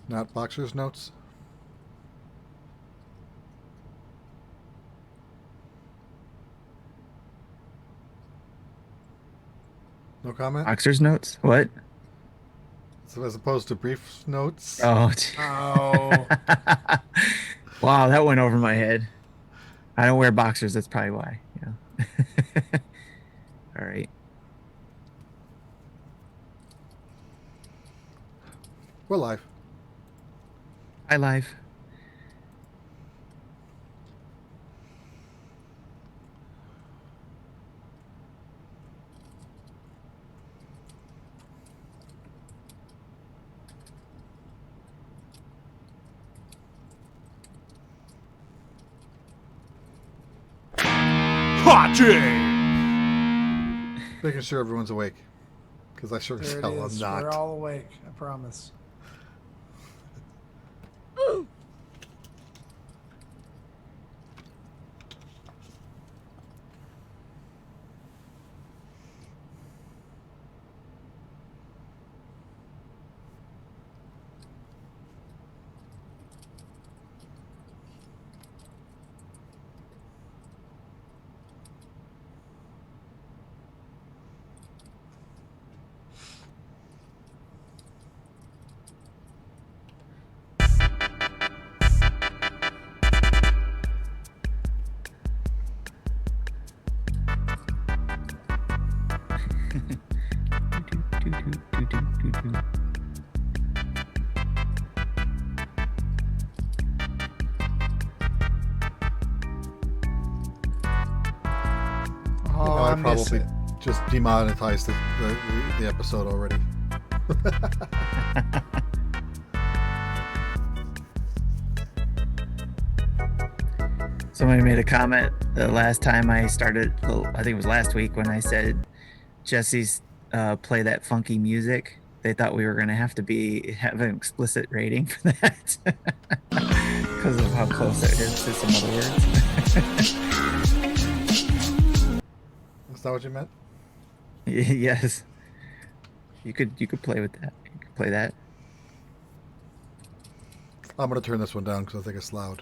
Not Boxer's notes? No comment? Boxer's notes? What? So as opposed to brief notes? Oh. Oh. Wow, that went over my head. I don't wear boxers. That's probably why. Yeah. All right. We're live. Hi, live. Making sure everyone's awake. Because I sure as There it hell am is. not. We're all awake. I promise. Oh, I I miss probably it. just demonetized the episode already. Somebody made a comment the last time I started. I think it was last week when I said Jesse's play that funky music. They thought we were going to have an explicit rating for that because of how close it is to some other words. Is that what you meant? Yes, you could play with that. You could play that. I'm going to turn this one down because I think it's loud.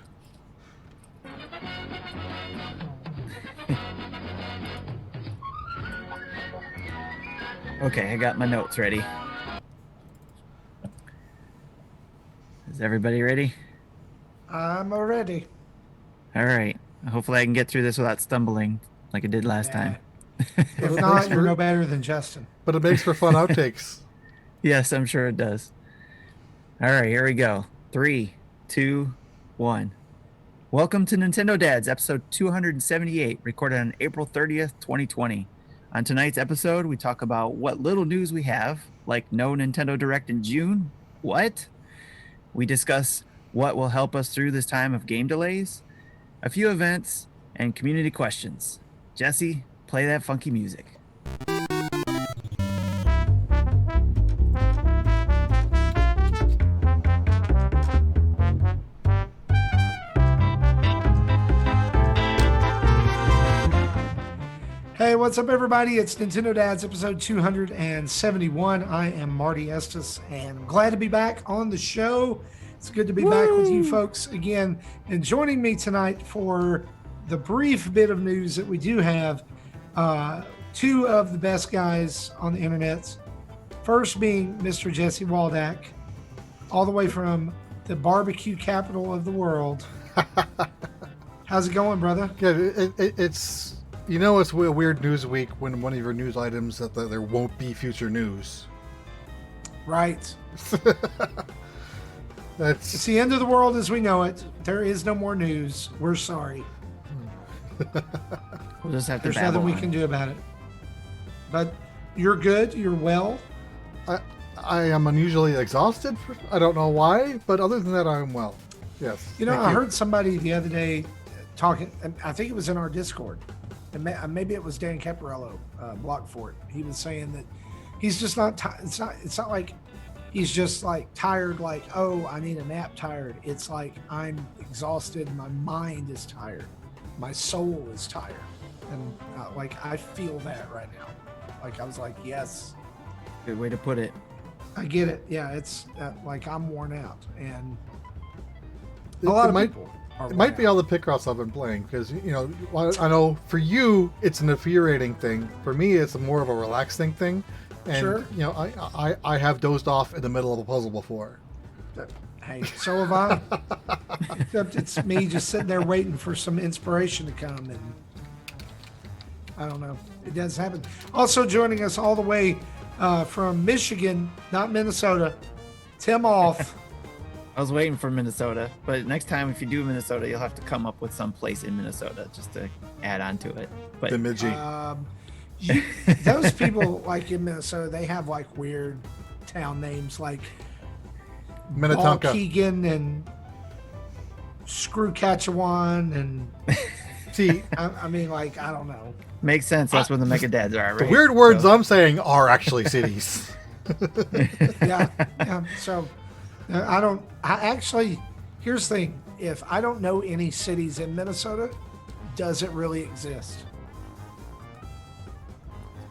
Okay, I got my notes ready. Is everybody ready? I'm ready. All right. Hopefully I can get through this without stumbling like I did last time. If not, you're no better than Justin. But it makes for fun outtakes. Yes, I'm sure it does. All right, here we go. 3, 2, 1. Welcome to Nintendo Dads, episode 278, recorded on April 30th, 2020. On tonight's episode, we talk about what little news we have, like no Nintendo Direct in June. What? We discuss what will help us through this time of game delays, a few events, and community questions. Jesse, play that funky music. Hey, what's up, everybody? It's Nintendo Dads, episode 271. I am Marty Estes, and I'm glad to be back on the show. It's good to be back with you folks again. And joining me tonight for the brief bit of news that we do have, two of the best guys on the internet. First being Mr. Jesse Waldack, all the way from the barbecue capital of the world. How's it going, brother? Yeah, it's... You know it's a weird news week when one of your news items that there won't be future news. Right. It's It's the end of the world as we know it. There is no more news. We're sorry. We'll just have to There's babble nothing we on. can do about it. But you're good. You're well. I am unusually exhausted. I don't know why, but other than that, I'm well. Yes. You know, thank I heard somebody the other day talking, I think it was in our Discord, and maybe it was Dan Caparello, Blockfort. He was saying that he's just not, it's not like he's just like tired, like, oh, I need a nap tired. It's like I'm exhausted. My mind is tired. My soul is tired. And like, I feel that right now. Like, I was like, yes. Good way to put it. I get it. Yeah, it's like I'm worn out, and It a lot of might- people are It worn might be out. all the Picross I've been playing because I know for you it's an infuriating thing. For me, it's more of a relaxing thing. And Sure. I have dozed off in the middle of a puzzle before. Hey, so have I. Except it's me just sitting there waiting for some inspiration to come, and I don't know. It does happen. Also joining us all the way from Michigan, not Minnesota, Tim Off. I was waiting for Minnesota, but next time if you do Minnesota, you'll have to come up with some place in Minnesota just to add on to it. But Bemidji. Those people like in Minnesota, they have like weird town names like Minnetonka. Keegan and Screw Catchawan, and See, I mean, like, I don't know. makes sense. That's where the Mega Dads are, the right? weird words So- I'm saying are actually cities. Yeah. So I actually, here's the thing. If I don't know any cities in Minnesota, does it really exist?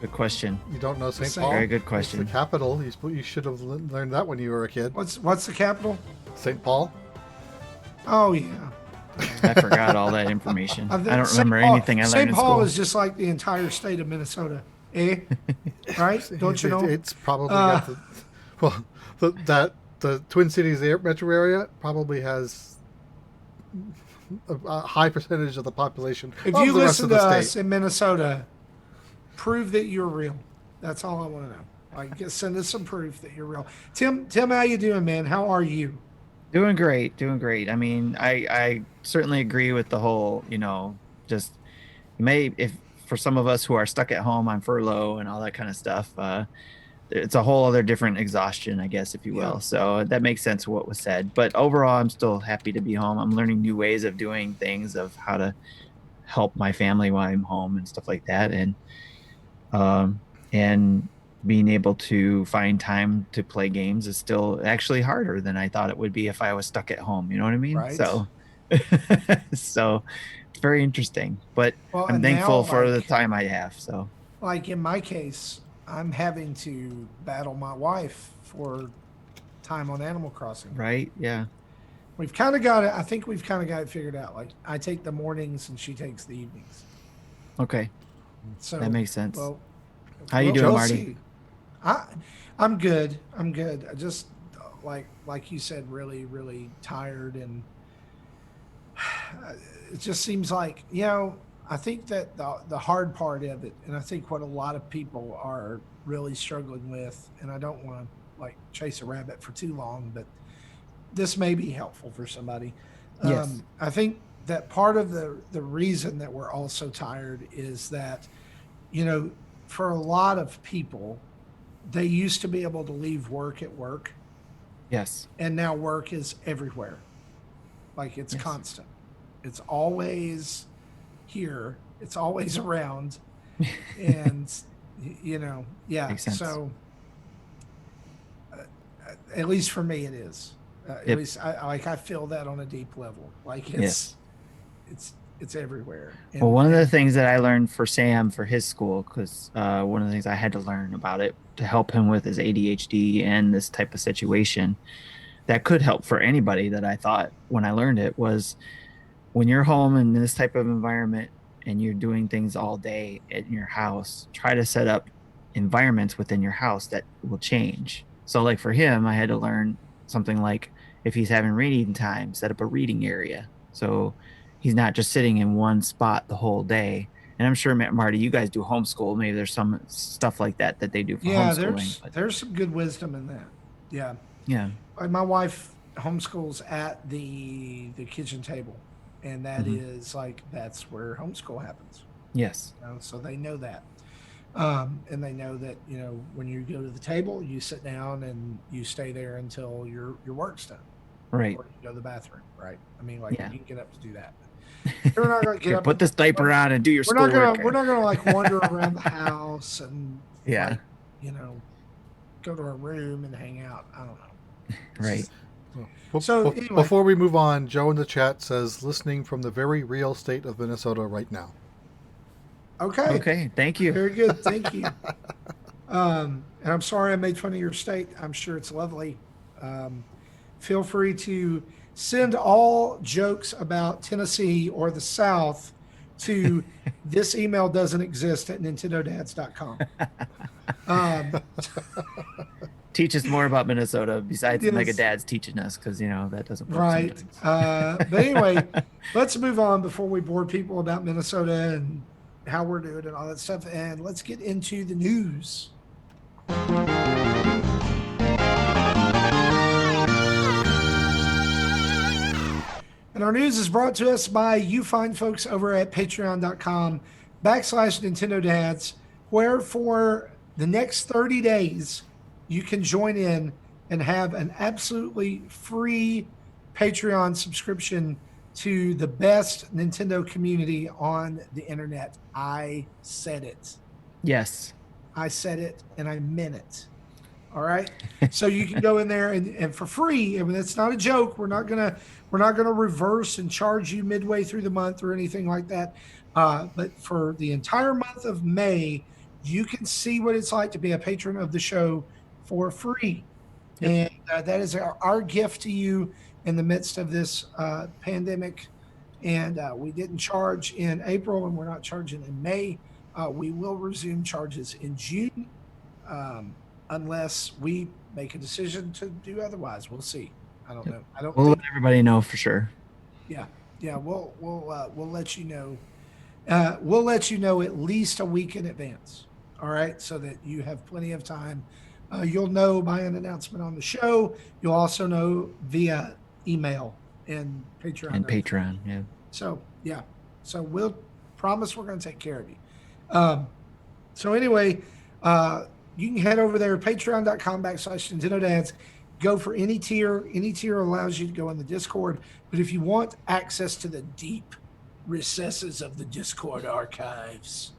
Good question. You don't know St. Very Paul? good It's question. the capital. You should have learned that when you were a kid. What's the capital? St. Paul? Oh yeah. I forgot all that information. I don't St. remember Paul- anything I learned St. in Paul school. is just like the entire state of Minnesota, eh? Right? Don't you know? It's probably got the Twin Cities metro area probably has a high percentage of the population If of you the rest listen of to the us state. in Minnesota, prove that you're real. That's all I want to know. Like, just send us some proof that you're real. Tim, how you doing, man? How are you? Doing great. I mean, I certainly agree with the whole, just if for some of us who are stuck at home on furlough and all that kind of stuff, it's a whole other different exhaustion, I guess, if you will. Yeah. So that makes sense what was said. But overall, I'm still happy to be home. I'm learning new ways of doing things, of how to help my family while I'm home and stuff like that. And being able to find time to play games is still actually harder than I thought it would be if I was stuck at home. You know what I mean? Right. So, so it's very interesting, but Well, I'm and thankful now, for the like- time I have. So Like in my case, I'm having to battle my wife for time on Animal Crossing. right. Yeah. We've kind of got it. I think we've kind of got it figured out. Like, I take the mornings and she takes the evenings. Okay. So That makes sense. Well, How you doing, we'll Marty? see. I'm good. I'm good. I just like you said, really, really tired, and it just seems like, I think that the hard part of it, and I think what a lot of people are really struggling with, and I don't want to like chase a rabbit for too long, but this may be helpful for somebody. Yes. I think that part of the reason that we're all so tired is that, for a lot of people, they used to be able to leave work at work, Yes. and now work is everywhere. Like, it's Yes. constant. It's always here. It's always around. And, yeah. Makes sense. So, at least for me, it is. At Yep. least I feel that on a deep level. Like, Yes. it's everywhere. And, Well, one of the things that I learned for Sam for his school, because one of the things I had to learn about it to help him with his ADHD and this type of situation that could help for anybody, that I thought when I learned it, was when you're home in this type of environment and you're doing things all day in your house, try to set up environments within your house that will change. So like for him, I had to learn something like, if he's having reading time, set up a reading area. So he's not just sitting in one spot the whole day. And I'm sure, Marty, you guys do homeschool. Maybe there's some stuff like that they do for yeah, homeschooling. But there's some good wisdom in that. Yeah. yeah, Like, my wife homeschools at the kitchen table, and that Mhm. is like, that's where homeschool happens. yes, So they know that. And they know that, when you go to the table, you sit down and you stay there until your work's done. right. Or you go to the bathroom, right? I mean, like, Yeah. you can get up to do that. We're not going to get Here, up. put this diaper on and do your we're not schoolwork. gonna we're not gonna like wander around the house and Yeah. like, go to a room and hang out. I don't know. Right. So, anyway. Before we move on, Joe in the chat says, listening from the very real state of Minnesota right now. Okay. Okay. Thank you. Very good. Thank you. And I'm sorry I made fun of your state. I'm sure it's lovely. Um, feel free to send all jokes about Tennessee or the South to this email doesn't exist at nintendodads.com. Um, Teach us more about Minnesota besides the Mega yes, Dads teaching us, because that doesn't work right. sometimes. But anyway, let's move on before we bore people about Minnesota and how we're doing and all that stuff. And let's get into the news. And our news is brought to us by you fine folks over at patreon.com/Nintendo Dads, where for the next 30 days, you can join in and have an absolutely free Patreon subscription to the best Nintendo community on the internet. I said it. Yes. I said it and I meant it. All right. So you can go in there and for free. I mean, it's not a joke. We're not gonna reverse and charge you midway through the month or anything like that. But for the entire month of May, you can see what it's like to be a patron of the show for free. Yep. And that is our gift to you in the midst of this pandemic. And we didn't charge in April, and we're not charging in May. We will resume charges in June. Unless we make a decision to do otherwise. We'll see. I don't know. We'll let everybody know for sure. Yeah. We'll let you know. We'll let you know at least a week in advance. All right, so that you have plenty of time. You'll know by an announcement on the show. You'll also know via email and Patreon. And Patreon, yeah. So yeah. So we'll promise we're going to take care of you. So anyway. You can head over there, patreon.com/Nintendo Dads. Go for any tier. Any tier allows you to go in the Discord. But if you want access to the deep recesses of the Discord archives,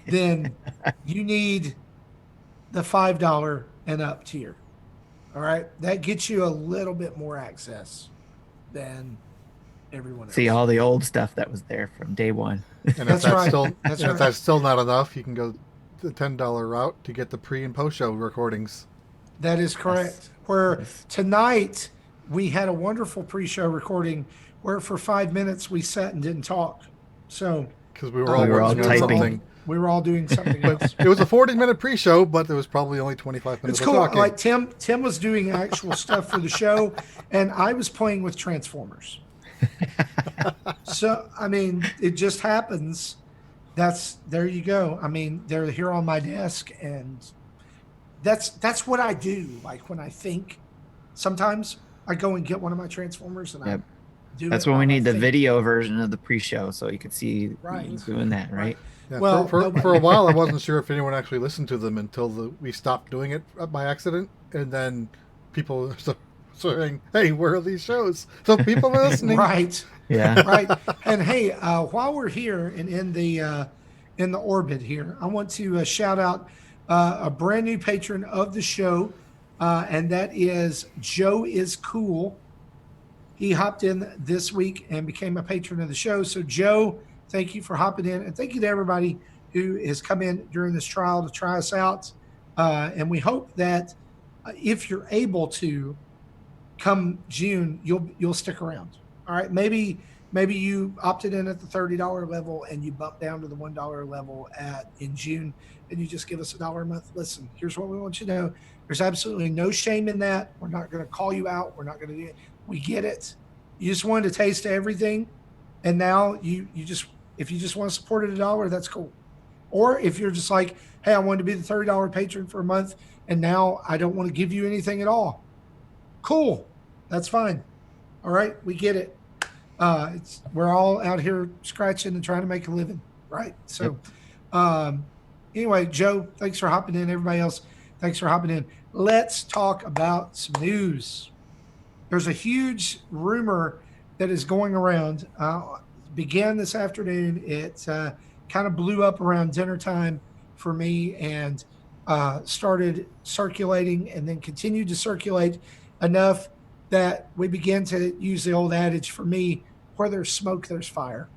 then you need the $5 and up tier. All right? That gets you a little bit more access than everyone else. See all the old stuff that was there from day one. And if that's still not enough, you can go the $10 route to get the pre and post show recordings. That is correct. Where tonight we had a wonderful pre-show recording where for 5 minutes we sat and didn't talk. So because we were all typing. We were all doing something else. It was a 40-minute pre-show, but there was probably only 25 minutes. It's cool. Of talking. Like Tim was doing actual stuff for the show, and I was playing with Transformers. So I mean, it just happens. There you go. I mean, they're here on my desk, and that's what I do. Like when I think, sometimes I go and get one of my Transformers, and I do. That's when we need the video version of the pre-show, so you could see doing that, right? Yeah, well, for a while, I wasn't sure if anyone actually listened to them until we stopped doing it by accident, and then people saying, "Hey, where are these shows?" So people are listening, right? Yeah. Right. And hey, while we're here and in the orbit here, I want to shout out a brand new patron of the show, and that is Joe is Cool. He hopped in this week and became a patron of the show. So Joe, thank you for hopping in, and thank you to everybody who has come in during this trial to try us out. And we hope that if you're able to come June, you'll stick around. All right, maybe you opted in at the $30 level and you bump down to the $1 level in June, and you just give us $1 a month. Listen, here's what we want you to know: there's absolutely no shame in that. We're not going to call you out. We're not going to do it. We get it. You just wanted a taste of everything, and now if you just want to support it $1, that's cool. Or if you're just like, hey, I wanted to be the $30 patron for a month, and now I don't want to give you anything at all. Cool, that's fine. All right, we get it. We're all out here scratching and trying to make a living, right? So, anyway, Joe, thanks for hopping in. Everybody else, thanks for hopping in. Let's talk about some news. There's a huge rumor that is going around. Began this afternoon. It kind of blew up around dinner time for me and started circulating and then continued to circulate enough that we began to use the old adage for me, where there's smoke, there's fire.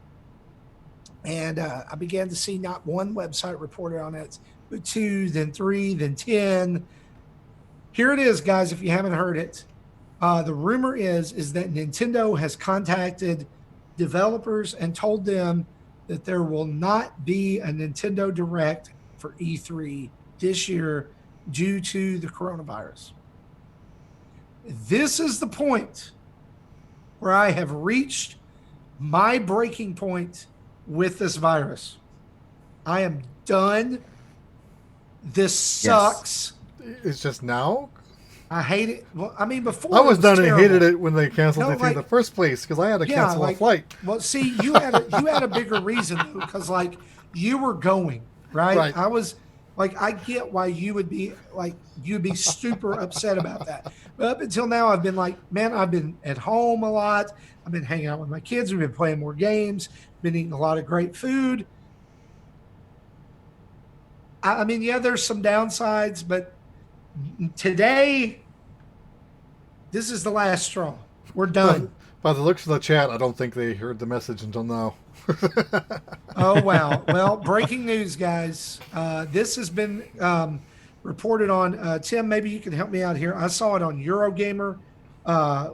And I began to see not one website reported on it, 2, then 3, then 10. Here it is, guys, if you haven't heard it. The rumor is that Nintendo has contacted developers and told them that there will not be a Nintendo Direct for E3 this year due to the coronavirus. This is the point where I have reached my breaking point with this virus. I am done. This sucks. It's just now? I hate it. Well, I mean, before I was done and terrible. hated it when they canceled it in the first place because I had to cancel a flight. Well, see, you had a bigger reason though, because like you were going right. I was like, I get why you would be super upset about that. But up until now, I've been like, man, I've been at home a lot. I've been hanging out with my kids. We've been playing more games. Been eating a lot of great food. I mean, yeah, there's some downsides, but today, this is the last straw. We're done. By the looks of the chat, I don't think they heard the message until now. Oh, wow. Well, breaking news, guys. This has been reported on. Tim, maybe you can help me out here. I saw it on Eurogamer,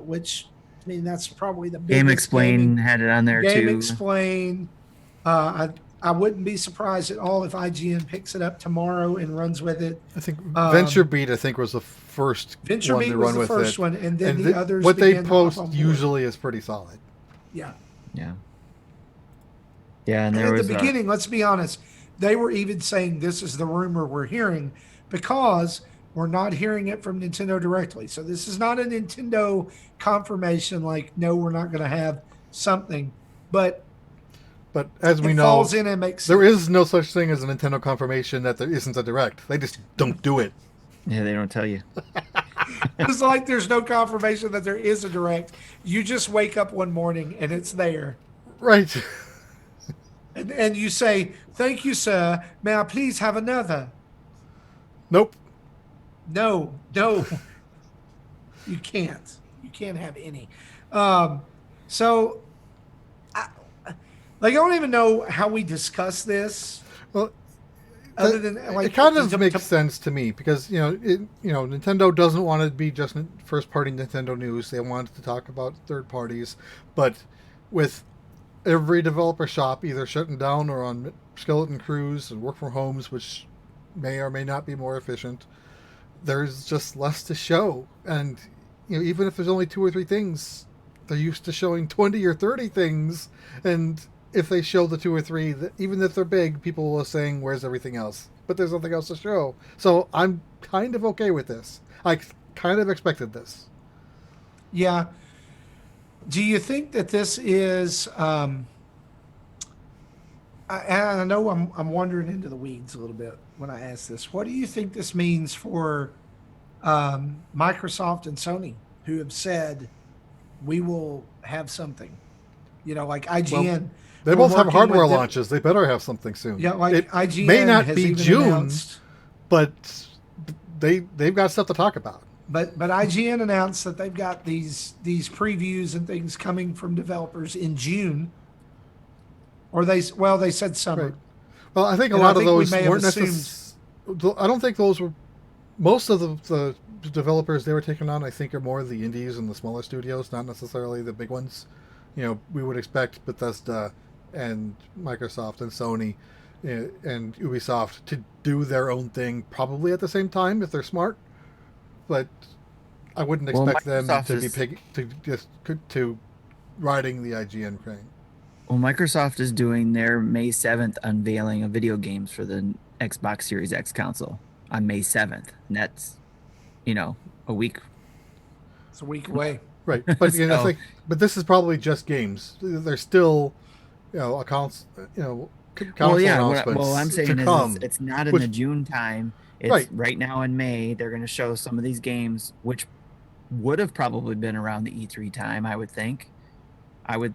which, I mean, that's probably the biggest. Game Explain had it on there, too. Game Explain. I wouldn't be surprised at all if IGN picks it up tomorrow and runs with it. I think Venture Beat, was the first Venture one Beat to was run the with first it. one, and then the others. What they post usually is pretty solid. Yeah. Yeah. Yeah, and at the beginning, let's be honest, they were even saying this is the rumor we're hearing because we're not hearing it from Nintendo directly. So this is not a Nintendo confirmation like, no, we're not going to have something. But as we know, falls in and makes there is no such thing as a Nintendo confirmation that there isn't a Direct. They just don't do it. Yeah, they don't tell you. It's like there's no confirmation that there is a Direct. You just wake up one morning and it's there. Right. And you say, thank you, sir. May I please have another? Nope. No. You can't. You can't have any. So, I don't even know how we discuss this. Well, other than it kind of makes sense to me because Nintendo doesn't want to be just first-party Nintendo news. They want to talk about third parties, but with every developer shop either shutting down or on skeleton crews and work from homes, which may or may not be more efficient, there's just less to show. And even if there's only 2 or 3 things, they're used to showing 20 or 30 things, and if they show the 2 or 3, even if they're big, people will saying, where's everything else? But there's nothing else to show. So I'm kind of okay with this. I kind of expected this. Yeah. Do you think that this is, I know I'm wandering into the weeds a little bit when I ask this. What do you think this means for Microsoft and Sony, who have said, we will have something? Like IGN. Well, they both have hardware launches. They better have something soon. Yeah, like IGN may not has be even June, announced, but they've got stuff to talk about. But IGN announced that they've got these previews and things coming from developers in June. Or they said summer. Right. Well, I think a lot of those weren't necessarily. I don't think those were. Most of the developers they were taking on, I think, are more the indies and the smaller studios, not necessarily the big ones. We would expect Bethesda and Microsoft and Sony and Ubisoft to do their own thing probably at the same time if they're smart. But I wouldn't expect them to riding the IGN train. Well, Microsoft is doing their May 7th unveiling of video games for the Xbox Series X console on May 7th. And that's, a week. It's a week away. Right. But but this is probably just games. There's still, accounts, console announcements. Well, I'm saying it's not in the June time. It's right now in May. They're going to show some of these games, which would have probably been around the E3 time, I would think. I would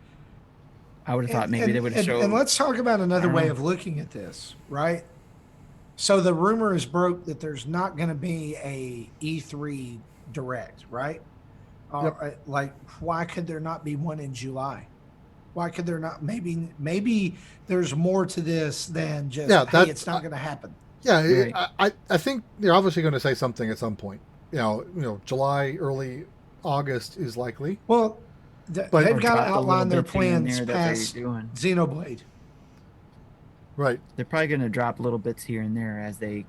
have thought maybe they would have showed. And let's talk about another way of looking at this, right? So the rumor is broke that there's not going to be a E3 Direct, right? Yep. Like, why could there not be one in July? Why could there not? Maybe there's more to this than just, hey, it's not going to happen. Yeah, Right. I think they're obviously going to say something at some point. July, early August is likely, Well, but they've Or got to drop the little outline their bits here and plans there that they're past doing. Xenoblade. right. They're probably going to drop little bits here and there as they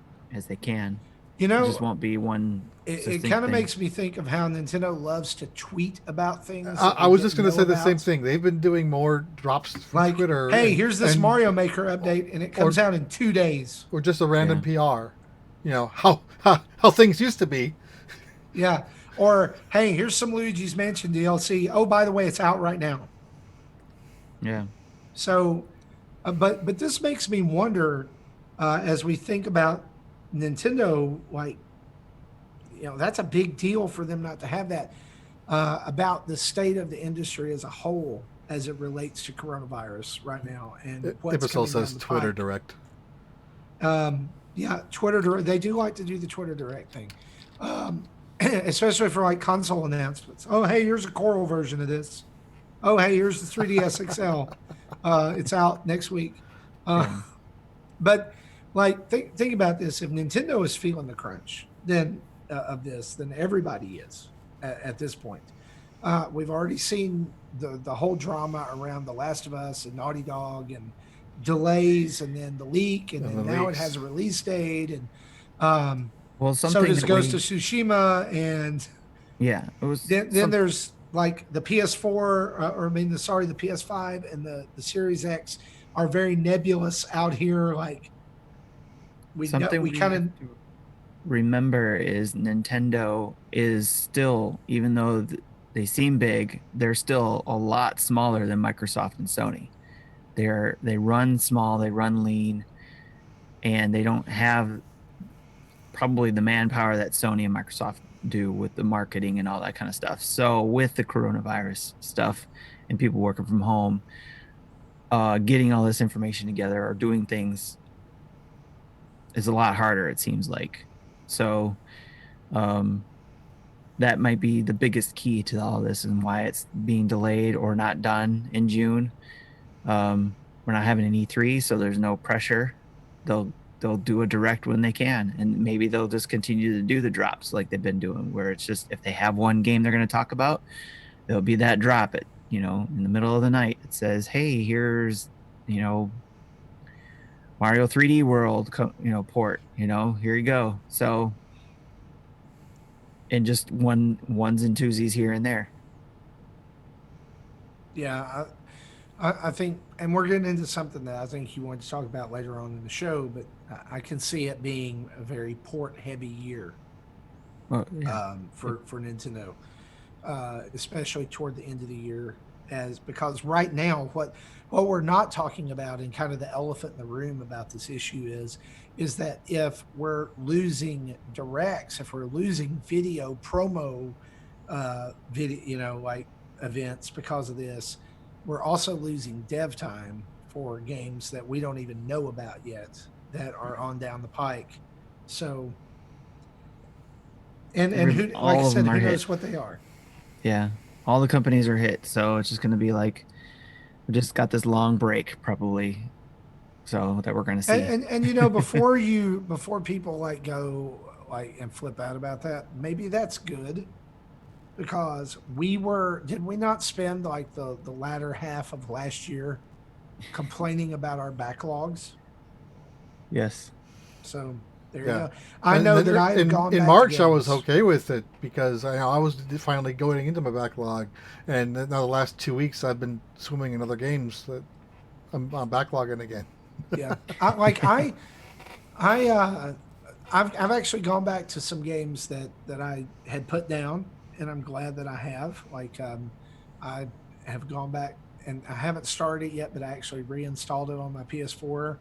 can. You It just know, won't be one it succinct kind of thing. makes me think of how Nintendo loves to tweet about things I, that I we was just didn't going to know say the same about. thing. They've been doing more drops from Like, Twitter hey, here's this and Mario Maker update, and it or comes out in 2 days. or just a random Yeah. PR. How things used to be. Yeah. Or, hey, here's some Luigi's Mansion DLC. Oh, by the way, it's out right now. Yeah. So, but this makes me wonder as we think about Nintendo, like, that's a big deal for them not to have that about the state of the industry as a whole as it relates to coronavirus right now and what's Ibisol coming down says the Twitter pike. Direct. Yeah, Twitter Direct. They do like to do the Twitter Direct thing, especially for like console announcements. Oh, hey, here's a Coral version of this. Oh, hey, here's the 3DS XL. It's out next week. Yeah. But like, think about this: if Nintendo is feeling the crunch, then of this, then everybody is at this point. We've already seen the whole drama around The Last of Us and Naughty Dog and delays, and then the leak, and And then the now it leaks. has a release date, and um, Well, so something does that Ghost of Tsushima, and yeah, it was then there's like the PS4, or I mean, the PS5 and the Series X are very nebulous out here. Like something we we kind have of to remember is Nintendo is still, even though they seem big, they're still a lot smaller than Microsoft and Sony. They run small, they run lean, and they don't have probably the manpower that Sony and Microsoft do with the marketing and all that kind of stuff. So with the coronavirus stuff and people working from home, getting all this information together or doing things is a lot harder, it seems like. So um, that might be the biggest key to all this and why it's being delayed or not done in June. We're not having an E3, so there's no pressure. They'll do a direct when they can, and maybe they'll just continue to do the drops like they've been doing, where it's just if they have one game they're going to talk about, there'll be that drop at in the middle of the night. It says, "Hey, here's Mario 3D World, port. Here you go." So, and just ones and twosies here and there. yeah. I think, and we're getting into something that I think you want to talk about later on in the show, but I can see it being a very port heavy year Well, yeah, for Nintendo, especially toward the end of the year, as because right now what we're not talking about, and kind of the elephant in the room about this issue is that if we're losing directs, if we're losing video promo video, like events because of this, we're also losing dev time for games that we don't even know about yet that are on down the pike. So, and who, like I all of said, them are who hit. knows what they are. Yeah, all the companies are hit, so it's just going to be like we just got this long break probably, so that we're going to see. And before people like go like and flip out about that, maybe that's good, because did we not spend like the latter half of last year complaining about our backlogs? Yes. So there you Yeah. go. I know that I have gone in back March. to I was games. okay with it because I was finally going into my backlog, and now the last 2 weeks I've been swimming in other games that I'm backlogging again. Yeah, I I've actually gone back to some games that I had put down, and I'm glad that I have. Like I have gone back, and I haven't started it yet, but I actually reinstalled it on my PS4.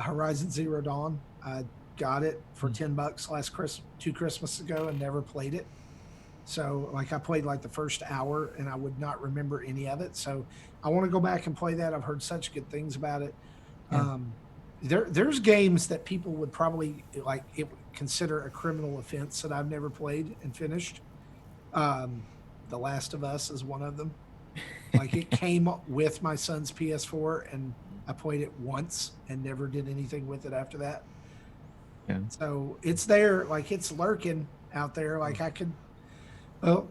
Horizon Zero Dawn. I got it for $10 two Christmas ago, and never played it. So like I played like the first hour, and I would not remember any of it. So I want to go back and play that. I've heard such good things about it. Yeah. There's games that people would probably like it consider a criminal offense that I've never played and finished. The Last of Us is one of them. Like it came with my son's PS4, and I played it once and never did anything with it after that. Yeah. So it's there, like it's lurking out there. Like well,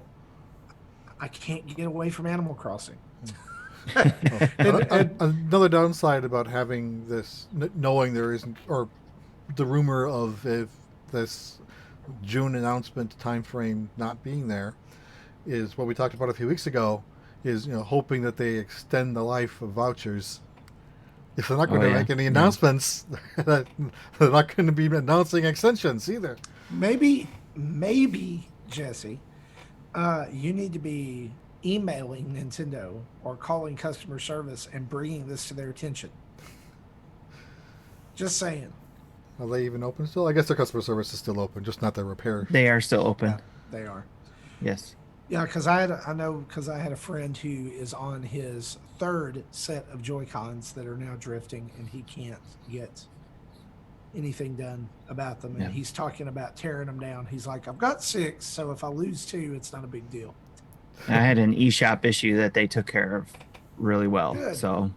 I can't get away from Animal Crossing. Well, and another downside about having this, knowing there isn't, or the rumor of if this June announcement time frame not being there, is what we talked about a few weeks ago. Is hoping that they extend the life of vouchers. If they're not going Oh, to yeah. make any Yeah. announcements, they're not going to be announcing extensions either. maybe Jesse, you need to be emailing Nintendo or calling customer service and bringing this to their attention. Just saying. Are they even open still? I guess their customer service is still open, just not their repair. They are still Yeah, open. they are. Yes. Yeah, because I had a friend who is on his third set of Joy Cons that are now drifting, and he can't get anything done about them. And Yeah. he's talking about tearing them down. He's like, I've got 6, so if I lose 2, it's not a big deal. I had an eShop issue that they took care of really well. Good. So,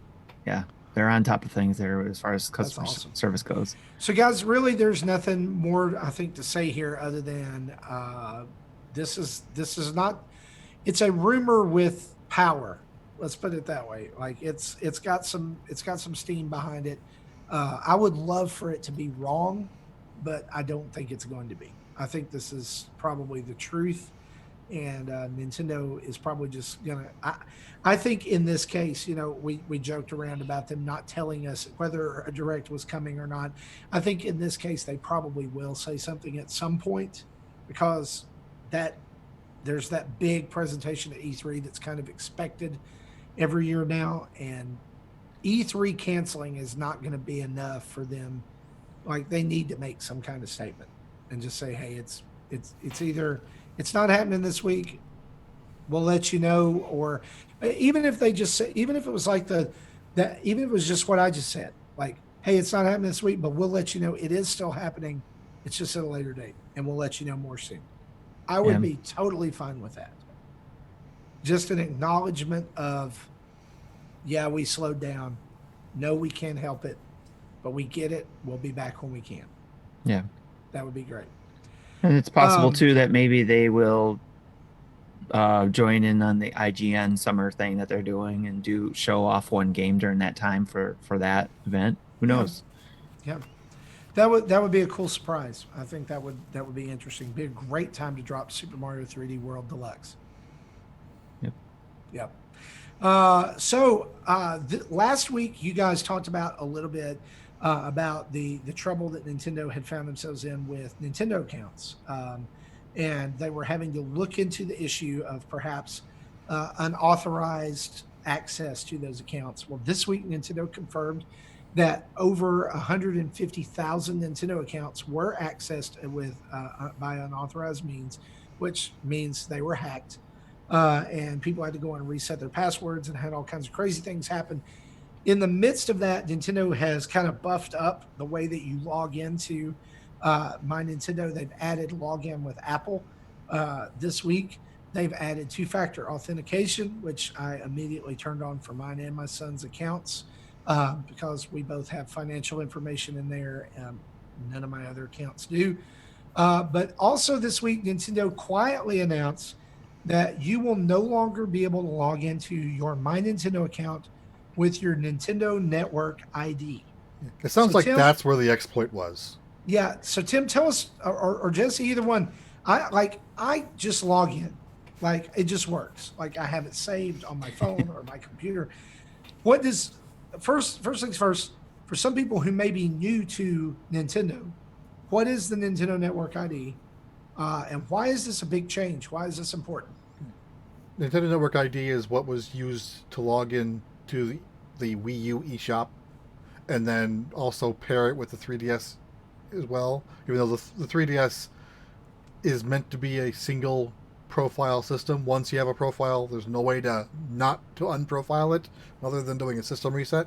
yeah, they're on top of things there as far as That's customer awesome. service goes. So, guys, really, there's nothing more I think to say here other than this is not. It's a rumor with power. Let's put it that way. Like it's got some steam behind it. I would love for it to be wrong, but I don't think it's going to be. I think this is probably the truth, and Nintendo is probably just gonna. I think in this case, we joked around about them not telling us whether a direct was coming or not. I think in this case they probably will say something at some point, because that there's that big presentation at E3 that's kind of expected every year now, and E3 canceling is not going to be enough for them. Like they need to make some kind of statement and just say, "Hey, it's either it's not happening this week. We'll let you know," or even if they just say, even if it was like even if it was just what I just said, like, "Hey, it's not happening this week, but we'll let you know it is still happening. It's just at a later date, and we'll let you know more soon." I would Yeah. be totally fine with that. Just an acknowledgement of, yeah, we slowed down. No, we can't help it, but we get it. We'll be back when we can. Yeah. That would be great. And it's possible Um, too that maybe they will join in on the IGN summer thing that they're doing and do show off one game during that time for that event. Who Yeah. knows? Yeah, that would be a cool surprise. I think that would be interesting. Be a great time to drop Super Mario 3D World Deluxe. Yep. Yep. Last week you guys talked about a little bit about the trouble that Nintendo had found themselves in with Nintendo accounts, and they were having to look into the issue of perhaps unauthorized access to those accounts. Well, this week Nintendo confirmed that over 150,000 Nintendo accounts were accessed by unauthorized means, which means they were hacked. And people had to go and reset their passwords and had all kinds of crazy things happen. In the midst of that, Nintendo has kind of buffed up the way that you log into My Nintendo. They've added login with Apple this week. They've added two-factor authentication, which I immediately turned on for mine and my son's accounts because we both have financial information in there. None of my other accounts do. But also this week, Nintendo quietly announced that you will no longer be able to log into your My Nintendo account with your Nintendo Network ID. It sounds So, like Tim, that's where the exploit was. yeah. So Tim, tell us, or Jesse, either one. I just log in, like it just works. Like I have it saved on my phone or my computer. What does first things first? For some people who may be new to Nintendo, what is the Nintendo Network ID, and why is this a big change? Why is this important? Nintendo Network ID is what was used to log in to the Wii U eShop, and then also pair it with the 3DS as well. Even though the 3DS is meant to be a single profile system. Once you have a profile, there's no way to not to unprofile it, other than doing a system reset.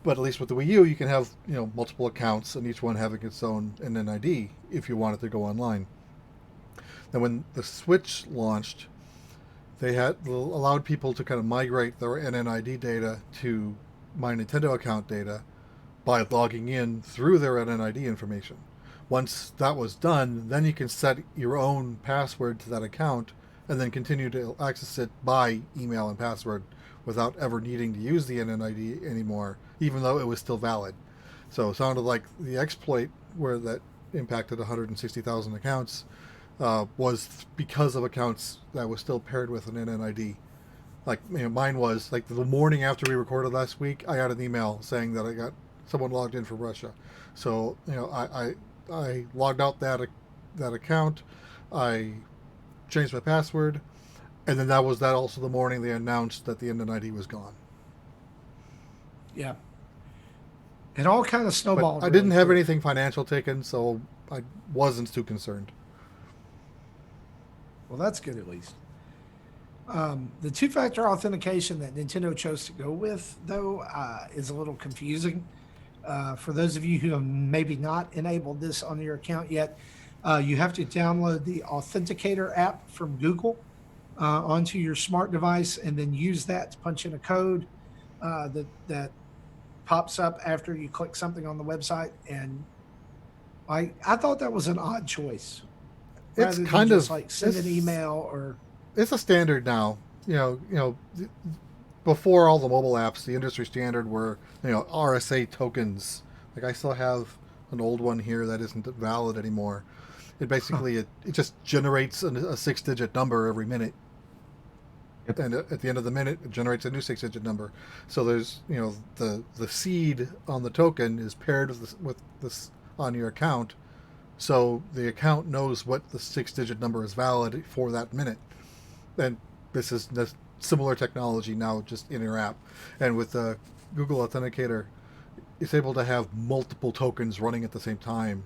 But at least with the Wii U, you can have multiple accounts, and each one having its own NNID if you want it to go online. Then when the Switch launched, they had allowed people to kind of migrate their NNID data to My Nintendo account data by logging in through their NNID information. Once that was done, then you can set your own password to that account and then continue to access it by email and password without ever needing to use the NNID anymore, even though it was still valid. So it sounded like the exploit where that impacted 160,000 accounts was because of accounts that was still paired with an NNID. Like, mine was like the morning after we recorded last week, I got an email saying that I got someone logged in from Russia. So I logged out that account. I changed my password, and then that also the morning they announced that the NNID was gone. Yeah. It all kind of snowballed. But I didn't have anything financial taken, so I wasn't too concerned. Well, that's good at least. The two-factor authentication that Nintendo chose to go with, though, is a little confusing. For those of you who have maybe not enabled this on your account yet, you have to download the Authenticator app from Google onto your smart device and then use that to punch in a code that pops up after you click something on the website. And I thought that was an odd choice. It's kind of like send an email or... It's a standard now. Before all the mobile apps, the industry standard were RSA tokens. Like, I still have an old one here that isn't valid anymore. It basically it just generates a 6-digit number every minute. Yep. And at the end of the minute, it generates a new 6-digit number. So there's the seed on the token is paired with this on your account, so the account knows what the 6-digit number is valid for that minute. And this is similar technology now, just in your app. And with the Google Authenticator, it's able to have multiple tokens running at the same time.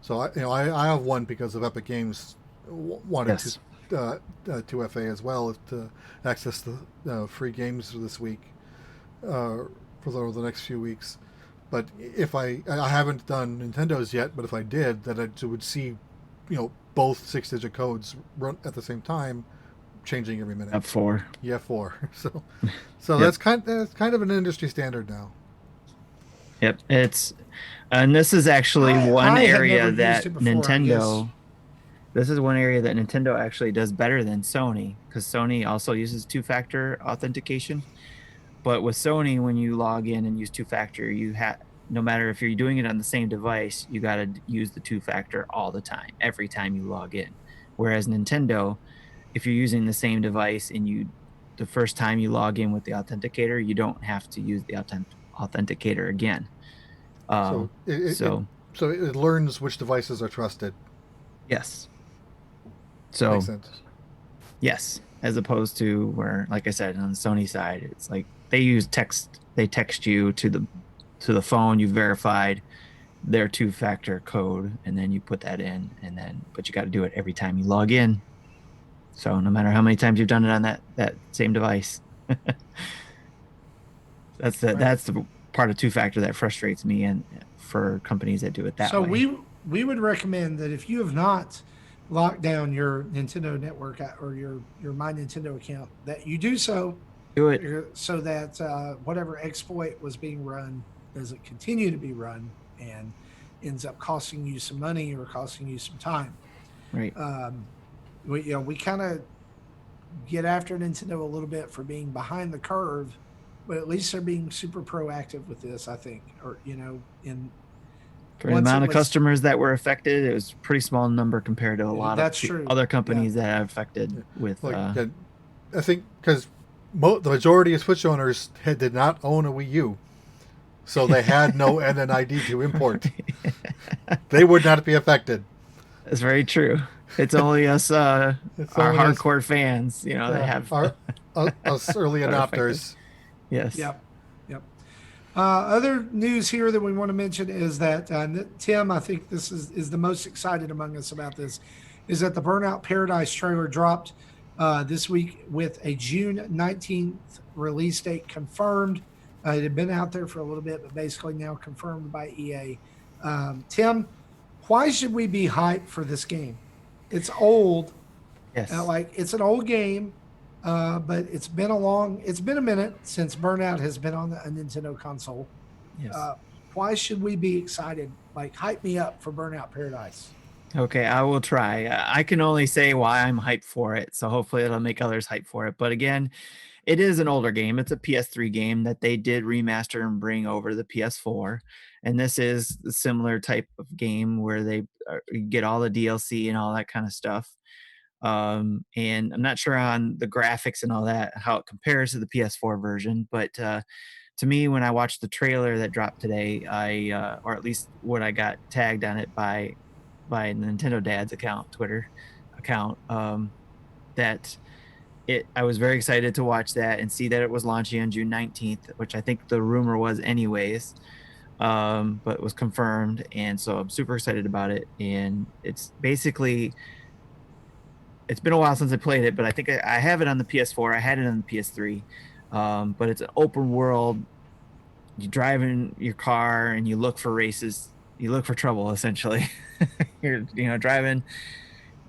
So I have one because of Epic Games wanted to 2FA as well to access the free games for this week for the next few weeks. But if I haven't done Nintendo's yet, but if I did, that I would see both 6-digit codes run at the same time, changing every minute. F4. Yeah, 4. So yep. that's kind of an industry standard now. Yep, and this is actually one area that Nintendo. This is one area that Nintendo actually does better than Sony, because Sony also uses two-factor authentication. But with Sony, when you log in and use two-factor, no matter if you're doing it on the same device, you got to use the two-factor all the time, every time you log in. Whereas Nintendo, if you're using the same device and the first time you log in with the authenticator, you don't have to use the authenticator again. So it learns which devices are trusted. Yes. So makes sense. Yes, as opposed to where, like I said, on the Sony side, it's like they use text. They text you to the phone. You verified their two-factor code, and then you put that in, but you got to do it every time you log in. So no matter how many times you've done it on that same device, that's the part of two-factor that frustrates me, and for companies that do it that way. So we would recommend that if you have not locked down your Nintendo network or your My Nintendo account, that you do so. Do it so that whatever exploit was being run doesn't continue to be run and ends up costing you some money or costing you some time. Right. We kind of get after Nintendo a little bit for being behind the curve, but at least they're being super proactive with this, I think. Or for the amount of customers that were affected, it was a pretty small number compared to a lot of other companies that are affected with. I think because the majority of Switch owners did not own a Wii U, so they had no NNID to import. They would not be affected. That's very true. It's only us, our hardcore fans. They have us early adopters. Yes. Yep. Other news here that we want to mention is that Tim, I think this is the most excited among us about this, is that the Burnout Paradise trailer dropped this week with a June 19th release date confirmed. It had been out there for a little bit, but basically now confirmed by EA. Tim, why should we be hyped for this game? It's old. Yes. It's an old game. But it's been a minute since Burnout has been on a Nintendo console. Yes. why should we be excited? Like, hype me up for Burnout Paradise. Okay, I will try. I can only say why I'm hyped for it, so hopefully it'll make others hyped for it. But again, it is an older game. It's a PS3 game that they did remaster and bring over to the PS4. And this is a similar type of game where they get all the DLC and all that kind of stuff. And I'm not sure on the graphics and all that, how it compares to the PS4 version. But to me, when I watched the trailer that dropped today, or at least what I got tagged on it by Nintendo Dad's Twitter account, that I was very excited to watch that and see that it was launching on June 19th, which I think the rumor was anyways, but it was confirmed. And so I'm super excited about it. And it's basically, it's been a while since I played it, but I think I have it on the PS4. I had it on the PS3, but it's an open world. You drive in your car and you look for races. You look for trouble, essentially. You're driving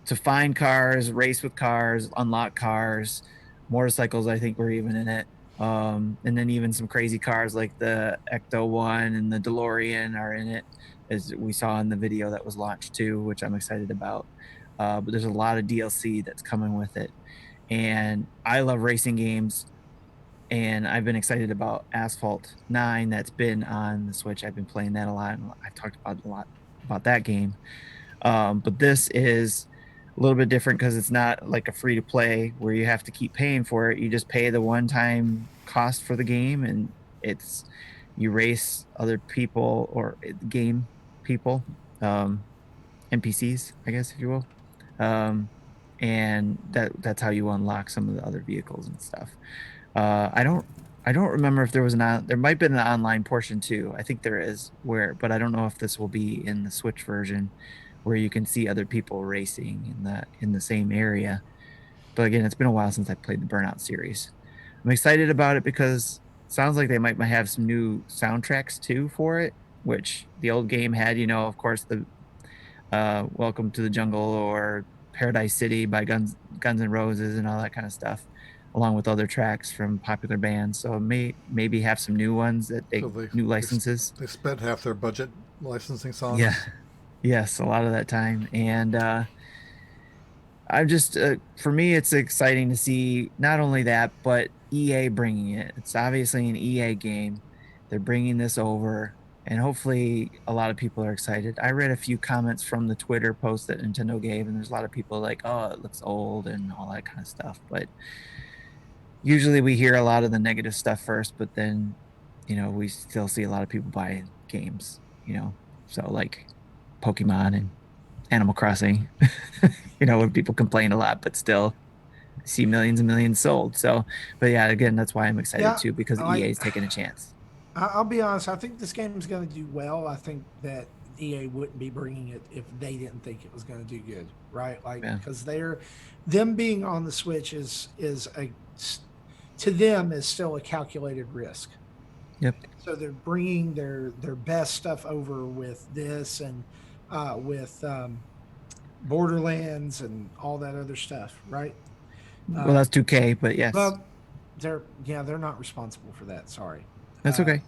to find cars, race with cars, unlock cars, motorcycles. I think were even in it, and then even some crazy cars like the Ecto One and the DeLorean are in it, as we saw in the video that was launched too, which I'm excited about. But there's a lot of DLC that's coming with it, and I love racing games. And I've been excited about Asphalt 9 that's been on the Switch. I've been playing that a lot, and I've talked about a lot about that game. But this is a little bit different because it's not like a free to play where you have to keep paying for it. You just pay the one-time cost for the game, and you race other people or game people, NPCs, I guess, if you will. And that's how you unlock some of the other vehicles and stuff. I don't remember if there might have been an online portion too. I think there is, but I don't know if this will be in the Switch version where you can see other people racing in the same area. But again, it's been a while since I played the Burnout series. I'm excited about it because it sounds like they might have some new soundtracks too for it, which the old game had, of course, the Welcome to the Jungle or Paradise City by Guns N' Roses and all that kind of stuff, along with other tracks from popular bands. So maybe have some new ones new licenses. They spent half their budget licensing songs. Yeah. Yes, a lot of that time. And I'm just, for me, it's exciting to see not only that, but EA bringing it. It's obviously an EA game. They're bringing this over, and hopefully a lot of people are excited. I read a few comments from the Twitter post that Nintendo gave, and there's a lot of people like, oh, it looks old and all that kind of stuff. But usually we hear a lot of the negative stuff first, but then, we still see a lot of people buy games, so like Pokemon and Animal Crossing, when people complain a lot, but still see millions and millions sold. So, but yeah, again, that's why I'm excited too, because EA is taking a chance. I'll be honest. I think this game is going to do well. I think that EA wouldn't be bringing it if they didn't think it was going to do good, right? Because them being on the Switch to them is still a calculated risk. Yep. So they're bringing their best stuff over with this and with Borderlands and all that other stuff, right? Well, that's 2K, but yes. Well, they're not responsible for that. Sorry. That's okay.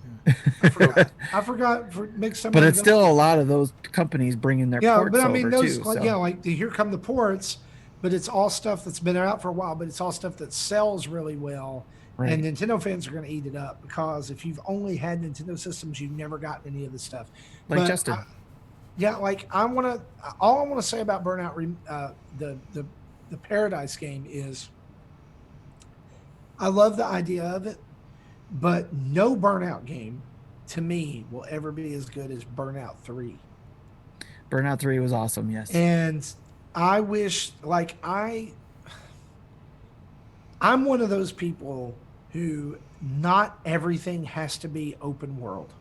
I forgot for mixed up. But it's still a lot of those companies bringing their ports but I mean, over those too. So. Here come the ports, but it's all stuff that's been out for a while, but it's all stuff that sells really well. Right. And Nintendo fans are going to eat it up because if you've only had Nintendo systems, you've never gotten any of this stuff. Like Justin. All I want to say about Burnout, the Paradise game is, I love the idea of it, but no Burnout game to me will ever be as good as Burnout 3. Burnout 3 was awesome, yes. And I wish, I'm one of those people who not everything has to be open world.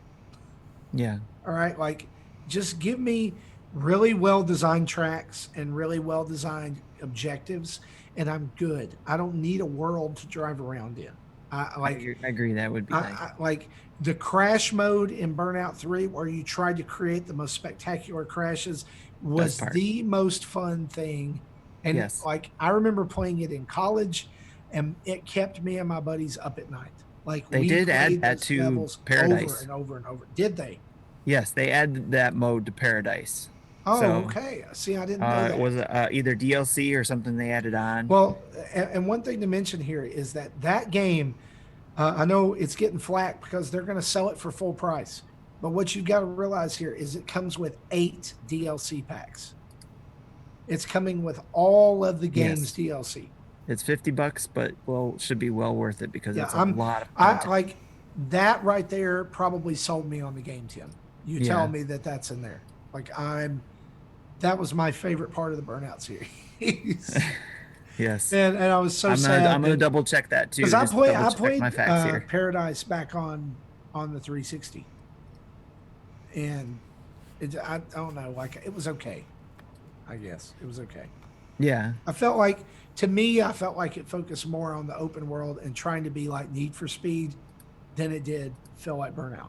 Yeah. All right. Just give me really well-designed tracks and really well-designed objectives, and I'm good. I don't need a world to drive around in. I agree. That would be nice. Like the crash mode in Burnout 3, where you tried to create the most spectacular crashes, was the most fun thing. And yes. I remember playing it in college, and it kept me and my buddies up at night. They did add that to Paradise over and over and over. Did they? Yes, they added that mode to Paradise. Oh, So okay. See, I didn't know it that. was either DLC or something they added on. Well, and one thing to mention here is that game, I know it's getting flack because they're going to sell it for full price. But what you've got to realize here is it comes with 8 DLC packs. It's coming with all of the game's Yes. DLC. It's $50, but should be well worth it because Yeah, it's a lot of I content. like that right there. Probably sold me on the game, Tim. You Yeah. tell me that that's in there. Like that was my favorite part of the Burnout series. Yes. And I was so sad. I'm gonna double check that too. Because Just double check my played facts here. Paradise back on the 360, and I don't know, like it was okay. I guess it was okay. Yeah. I felt like I felt like it focused more on the open world and trying to be like Need for Speed than it did feel like Burnout.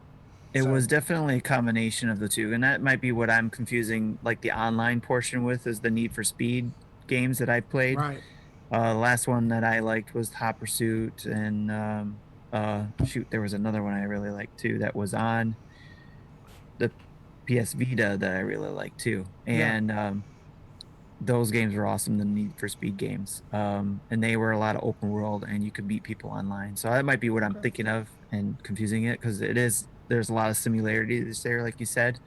It was definitely a combination of the two, and that might be what I'm confusing, like the online portion with, is the Need for Speed games that I played. Right. The last one that I liked was Hot Pursuit, and there was another one I really liked too that was on the PS Vita that I really liked too, and those games were awesome. The Need for Speed games, and they were a lot of open world, and you could meet people online. So that might be what I'm thinking of and confusing it, because there's a lot of similarities there, like you said.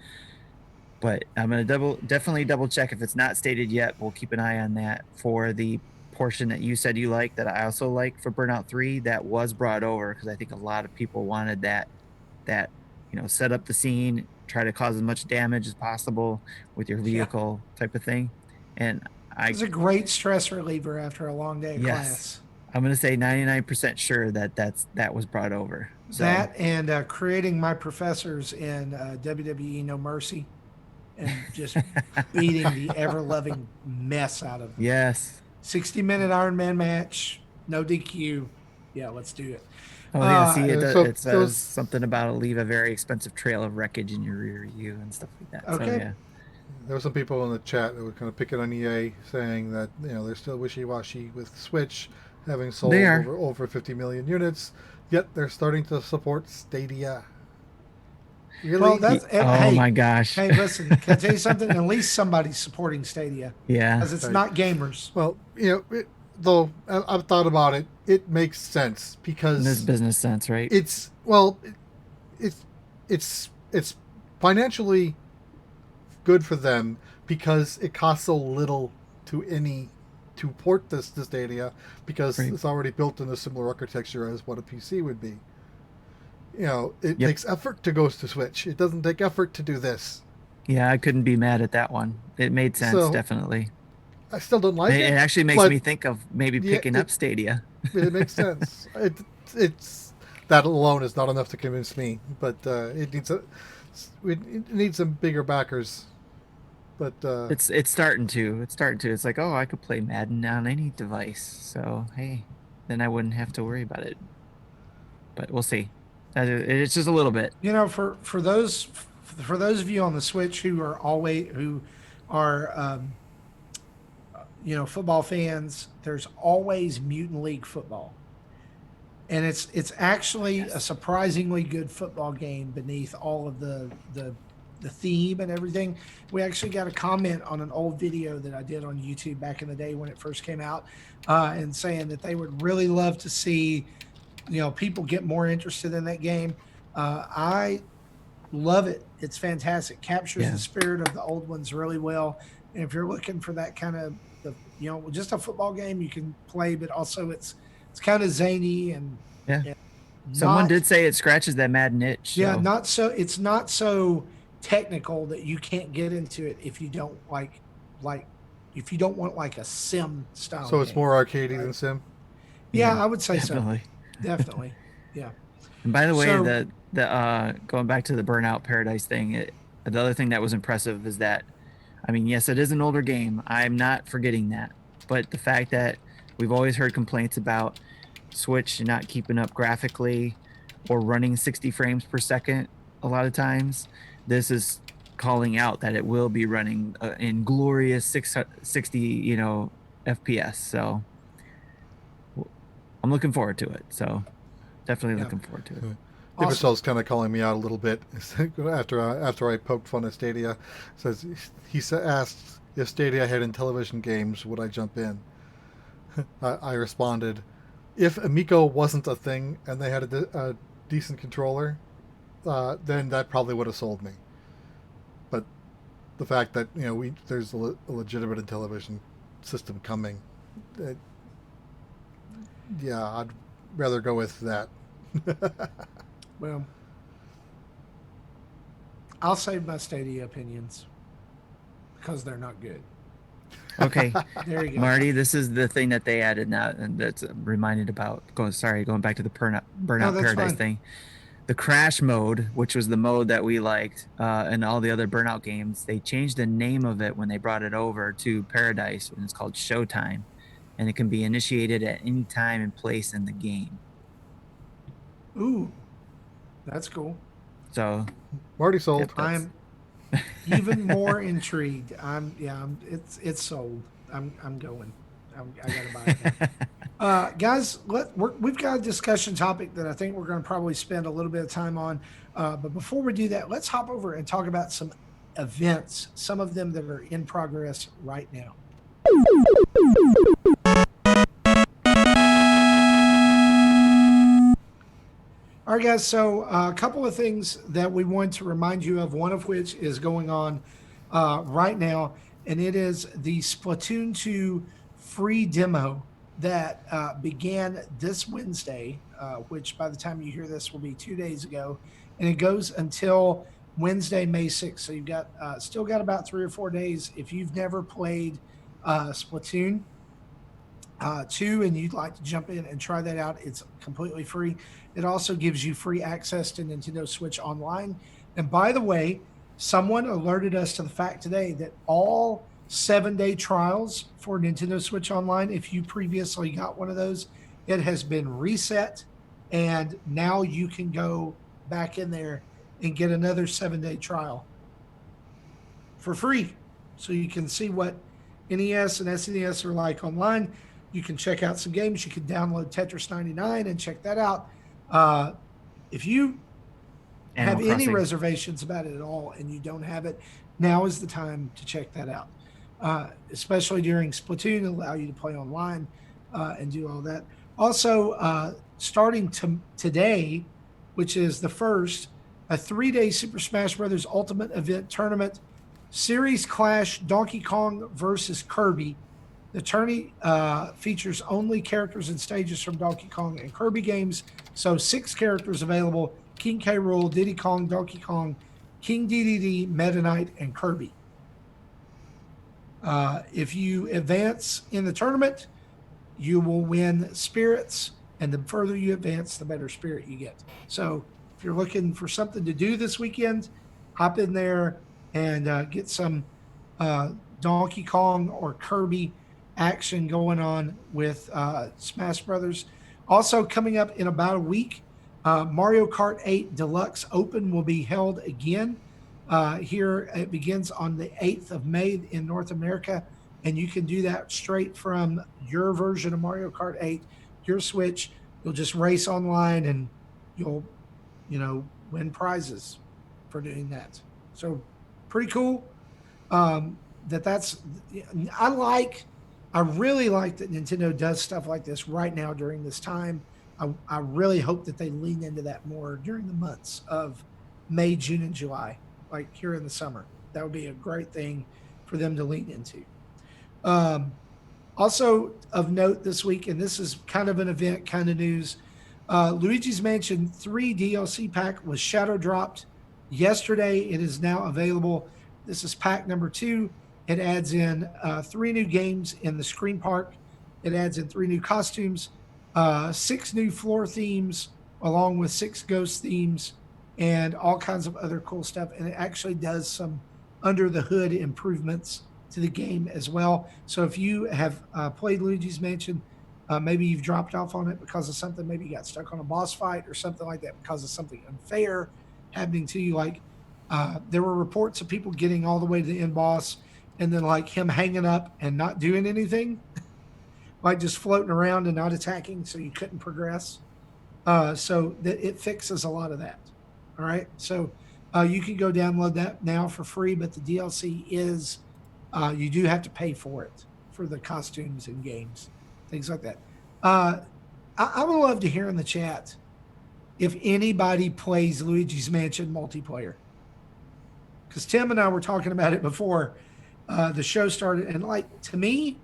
But I'm gonna definitely double check if it's not stated yet. We'll keep an eye on that for the portion that you said you like, that I also like for Burnout 3, that was brought over, because I think a lot of people wanted that set up the scene, try to cause as much damage as possible with your vehicle type of thing. And it's a great stress reliever after a long day of class. I'm gonna say 99% sure that was brought over. So. That and creating my professors in WWE No Mercy, and just beating the ever-loving mess out of them. Yes. 60-minute Iron Man match, no DQ. Yeah, let's do it. Oh yeah, see, it says something about leave a very expensive trail of wreckage in your rear view and stuff like that. Okay. So, yeah. There were some people in the chat that were kind of picking on EA, saying that they're still wishy-washy with Switch, having sold over 50 million units, yet they're starting to support Stadia. Really? Well, my gosh. Hey, listen, can I tell you something? At least somebody's supporting Stadia. Yeah. Because it's not gamers. Well, though I've thought about it, it makes sense because there's business sense, right? It's financially good for them because it costs so little to port this to Stadia, because it's already built in a similar architecture as what a PC would be. It takes effort to go to Switch. It doesn't take effort to do this. Yeah, I couldn't be mad at that one. It made sense, definitely. I still don't like it. It actually makes me think of maybe picking up Stadia. It makes sense. It's that alone is not enough to convince me, but it needs some bigger backers. But it's starting to. It's like, I could play Madden on any device, so hey, then I wouldn't have to worry about it. But we'll see. It's just a little bit. For those of you on the Switch who are football fans, there's always Mutant League football, and it's actually a surprisingly good football game beneath all of the theme and everything. We actually got a comment on an old video that I did on YouTube back in the day when it first came out, and saying that they would really love to see people get more interested in that game. I love it. It's fantastic. Captures the spirit of the old ones really well. And if you're looking for that kind of just a football game you can play, but also it's kind of zany and someone did say it scratches that Madden itch. Yeah, it's not so technical that you can't get into it if you don't if you don't want like a sim style. So it's game, more arcadey than sim. Yeah, I would say definitely. so. Definitely, yeah. And by the way, the going back to the Burnout Paradise thing, the other thing that was impressive is that, yes, it is an older game. I'm not forgetting that, but the fact that we've always heard complaints about Switch not keeping up graphically or running 60 frames per second a lot of times, this is calling out that it will be running in glorious 60 FPS. So I'm looking forward to it. So definitely looking forward to it. Awesome. Ibicell's kind of calling me out a little bit after I poked fun at Stadia. Says asks if Stadia had Intellivision games, would I jump in? I responded, if Amico wasn't a thing and they had a decent controller, then that probably would have sold me. But the fact that there's a legitimate Intellivision system coming, yeah, I'd rather go with that. Well, I'll save my Stadia opinions because they're not good. Okay, There you go. Marty, this is the thing that they added now, and that's reminded about. Going back to the Burnout Paradise fine. thing. The crash mode, which was the mode that we liked, and all the other Burnout games, they changed the name of it when they brought it over to Paradise, and it's called Showtime, and it can be initiated at any time and place in the game. Ooh, that's cool. So, Marty sold. Yep. I'm even more intrigued. It's sold. I'm going. I gotta buy it now. Guys, we've got a discussion topic that I think we're going to probably spend a little bit of time on. But before we do that, let's hop over and talk about some events, some of them that are in progress right now. All right, guys. So a couple of things that we want to remind you of, one of which is going on right now, and it is the Splatoon 2 free demo that began this Wednesday, which by the time you hear this will be 2 days ago, and it goes until Wednesday, May 6th. So you've got still got about 3 or 4 days. If you've never played Splatoon 2 and you'd like to jump in and try that out, it's completely free. It also gives you free access to Nintendo Switch Online. And by the way, someone alerted us to the fact today that all 7-day trials for Nintendo Switch Online, if you previously got one of those, it has been reset, and now you can go back in there and get another 7-day trial for free. So you can see what NES and SNES are like online. You can check out some games. You can download Tetris 99 and check that out. If you have any reservations about it at all and you don't have it, now is the time to check that out. Especially during Splatoon, it'll allow you to play online and do all that. Also, starting today, which is the first, a 3-day Super Smash Bros. Ultimate Event Tournament, Series Clash Donkey Kong versus Kirby. The tourney features only characters and stages from Donkey Kong and Kirby games. So 6 characters available: King K. Rool, Diddy Kong, Donkey Kong, King DDD, Meta Knight, and Kirby. If you advance in the tournament, you will win spirits, and the further you advance, the better spirit you get. So if you're looking for something to do this weekend, hop in there and get some Donkey Kong or Kirby action going on with Smash Brothers. Also coming up in about a week, Mario Kart 8 Deluxe Open will be held again. Here it begins on the 8th of May in North America, and you can do that straight from your version of Mario Kart 8, your Switch. You'll just race online and you'll, win prizes for doing that. So pretty cool. I really like that Nintendo does stuff like this right now during this time. I really hope that they lean into that more during the months of May, June, and July, like here in the summer. That would be a great thing for them to lean into. Also of note this week, and this is kind of an event kind of news, Luigi's Mansion 3 DLC pack was shadow dropped yesterday. It is now available. This is pack number 2. It adds in 3 new games in the Screen Park. It adds in 3 new costumes, 6 new floor themes, along with 6 ghost themes, and all kinds of other cool stuff. And it actually does some under the hood improvements to the game as well. So if you have played Luigi's Mansion, maybe you've dropped off on it because of something, maybe you got stuck on a boss fight or something like that because of something unfair happening to you. Like there were reports of people getting all the way to the end boss and then like him hanging up and not doing anything, like just floating around and not attacking, so you couldn't progress. So that it fixes a lot of that. All right. So you can go download that now for free, but the DLC is you do have to pay for it for the costumes and games, things like that. Uh, I would love to hear in the chat if anybody plays Luigi's Mansion multiplayer, because Tim and I were talking about it before the show started, and like to me,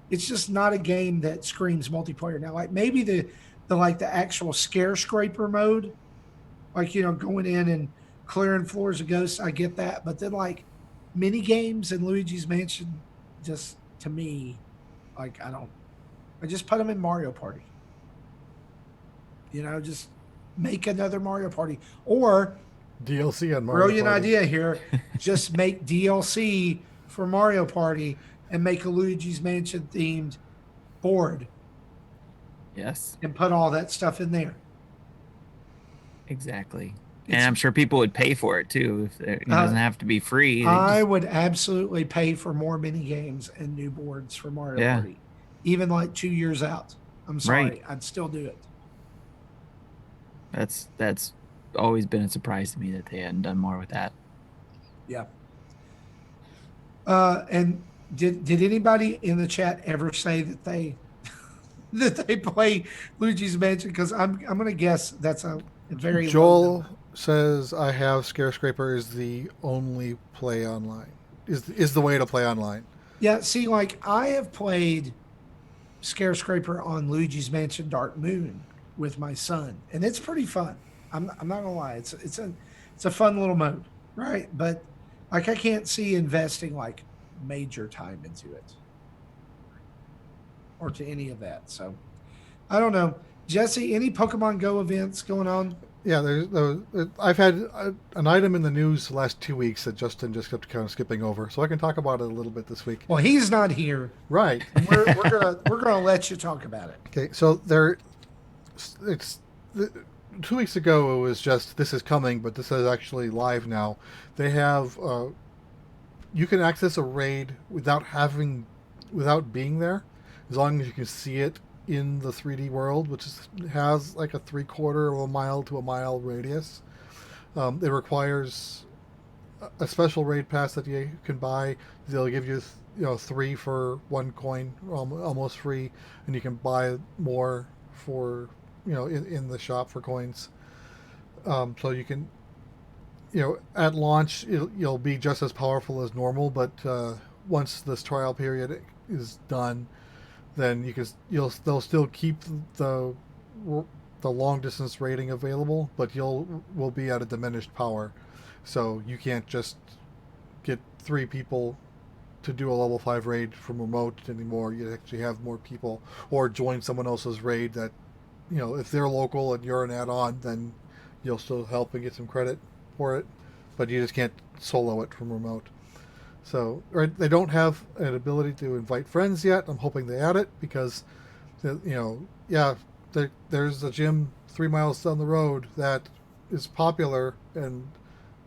it's just not a game that screams multiplayer. Now, like maybe the actual scare scraper mode, like going in and clearing floors of ghosts, I get that, but then like mini games in Luigi's Mansion, just to me, like I don't. I just put them in Mario Party. Just make another Mario Party. Or DLC on Mario brilliant Party. idea here, just make DLC for Mario Party and make a Luigi's Mansion themed board Yes, and put all that stuff in there. exactly. It's- And I'm sure people would pay for it too. If it doesn't have to be free. They I just- would absolutely pay for more mini games and new boards for Mario Yeah. Party, even like 2 years out. I'm sorry, Right. I'd still do it. that's always been a surprise to me that they hadn't done more with that. Yeah. And did anybody in the chat ever say that they that they play Luigi's Mansion? Because I'm gonna guess that's a very low Joel number. says, "I have Scarescraper is the only play online. Is the way to play online." Yeah. See, like I have played Scarescraper on Luigi's Mansion Dark Moon with my son, and it's pretty fun. I'm not gonna lie, it's a fun little mode, right? But like I can't see investing like major time into it or to any of that. So I don't know. Jesse, any Pokemon Go events going on? Yeah, I've had an item in the news the last 2 weeks that Justin just kept kind of skipping over, so I can talk about it a little bit this week. Well, he's not here. Right. We're gonna let you talk about it. Okay. So it's 2 weeks ago. It was just this is coming, but this is actually live now. They have you can access a raid without being there, as long as you can see it in the 3D world, which has like a 3/4 of a mile to a mile radius. It requires a special raid pass that you can buy. They'll give you 3 for 1 coin, almost free, and you can buy more for in the shop for coins. So you can at launch you'll be just as powerful as normal, but once this trial period is done, then they'll still keep the long distance rating available, but will be at a diminished power. So you can't just get 3 people to do a level 5 raid from remote anymore. You actually have more people, or join someone else's raid that if they're local and you're an add-on, then you'll still help and get some credit for it, but you just can't solo it from remote. So they don't have an ability to invite friends yet. I'm hoping they add it, because there's a gym 3 miles down the road that is popular,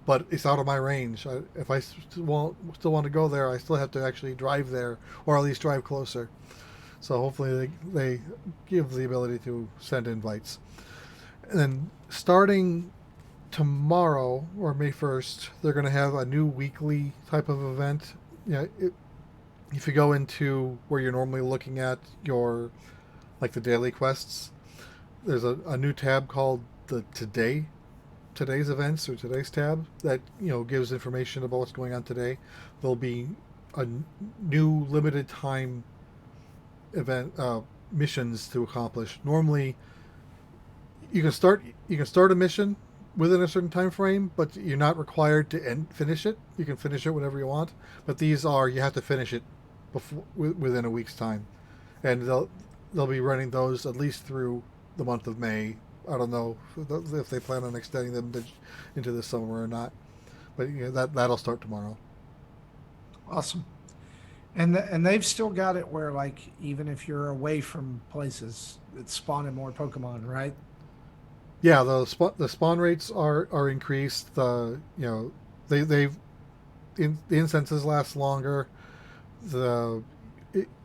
but it's out of my range. If I still want to go there, I still have to actually drive there, or at least drive closer. So hopefully they give the ability to send invites. And then starting tomorrow, or May 1st, they're going to have a new weekly type of event. If you go into where you're normally looking at your the daily quests, there's a new tab called the today's events, or today's tab, that gives information about what's going on today. There'll be a new limited time event missions to accomplish. Normally you can start a mission within a certain time frame, but you're not required to finish it. You can finish it whenever you want, but you have to finish it within a week's time, and they'll be running those at least through the month of May. I don't know if they plan on extending them into the summer or not, but that'll start tomorrow. Awesome. And they've still got it where even if you're away from places, it's spawning more Pokemon, right? Yeah, the spawn rates are increased. The incenses last longer.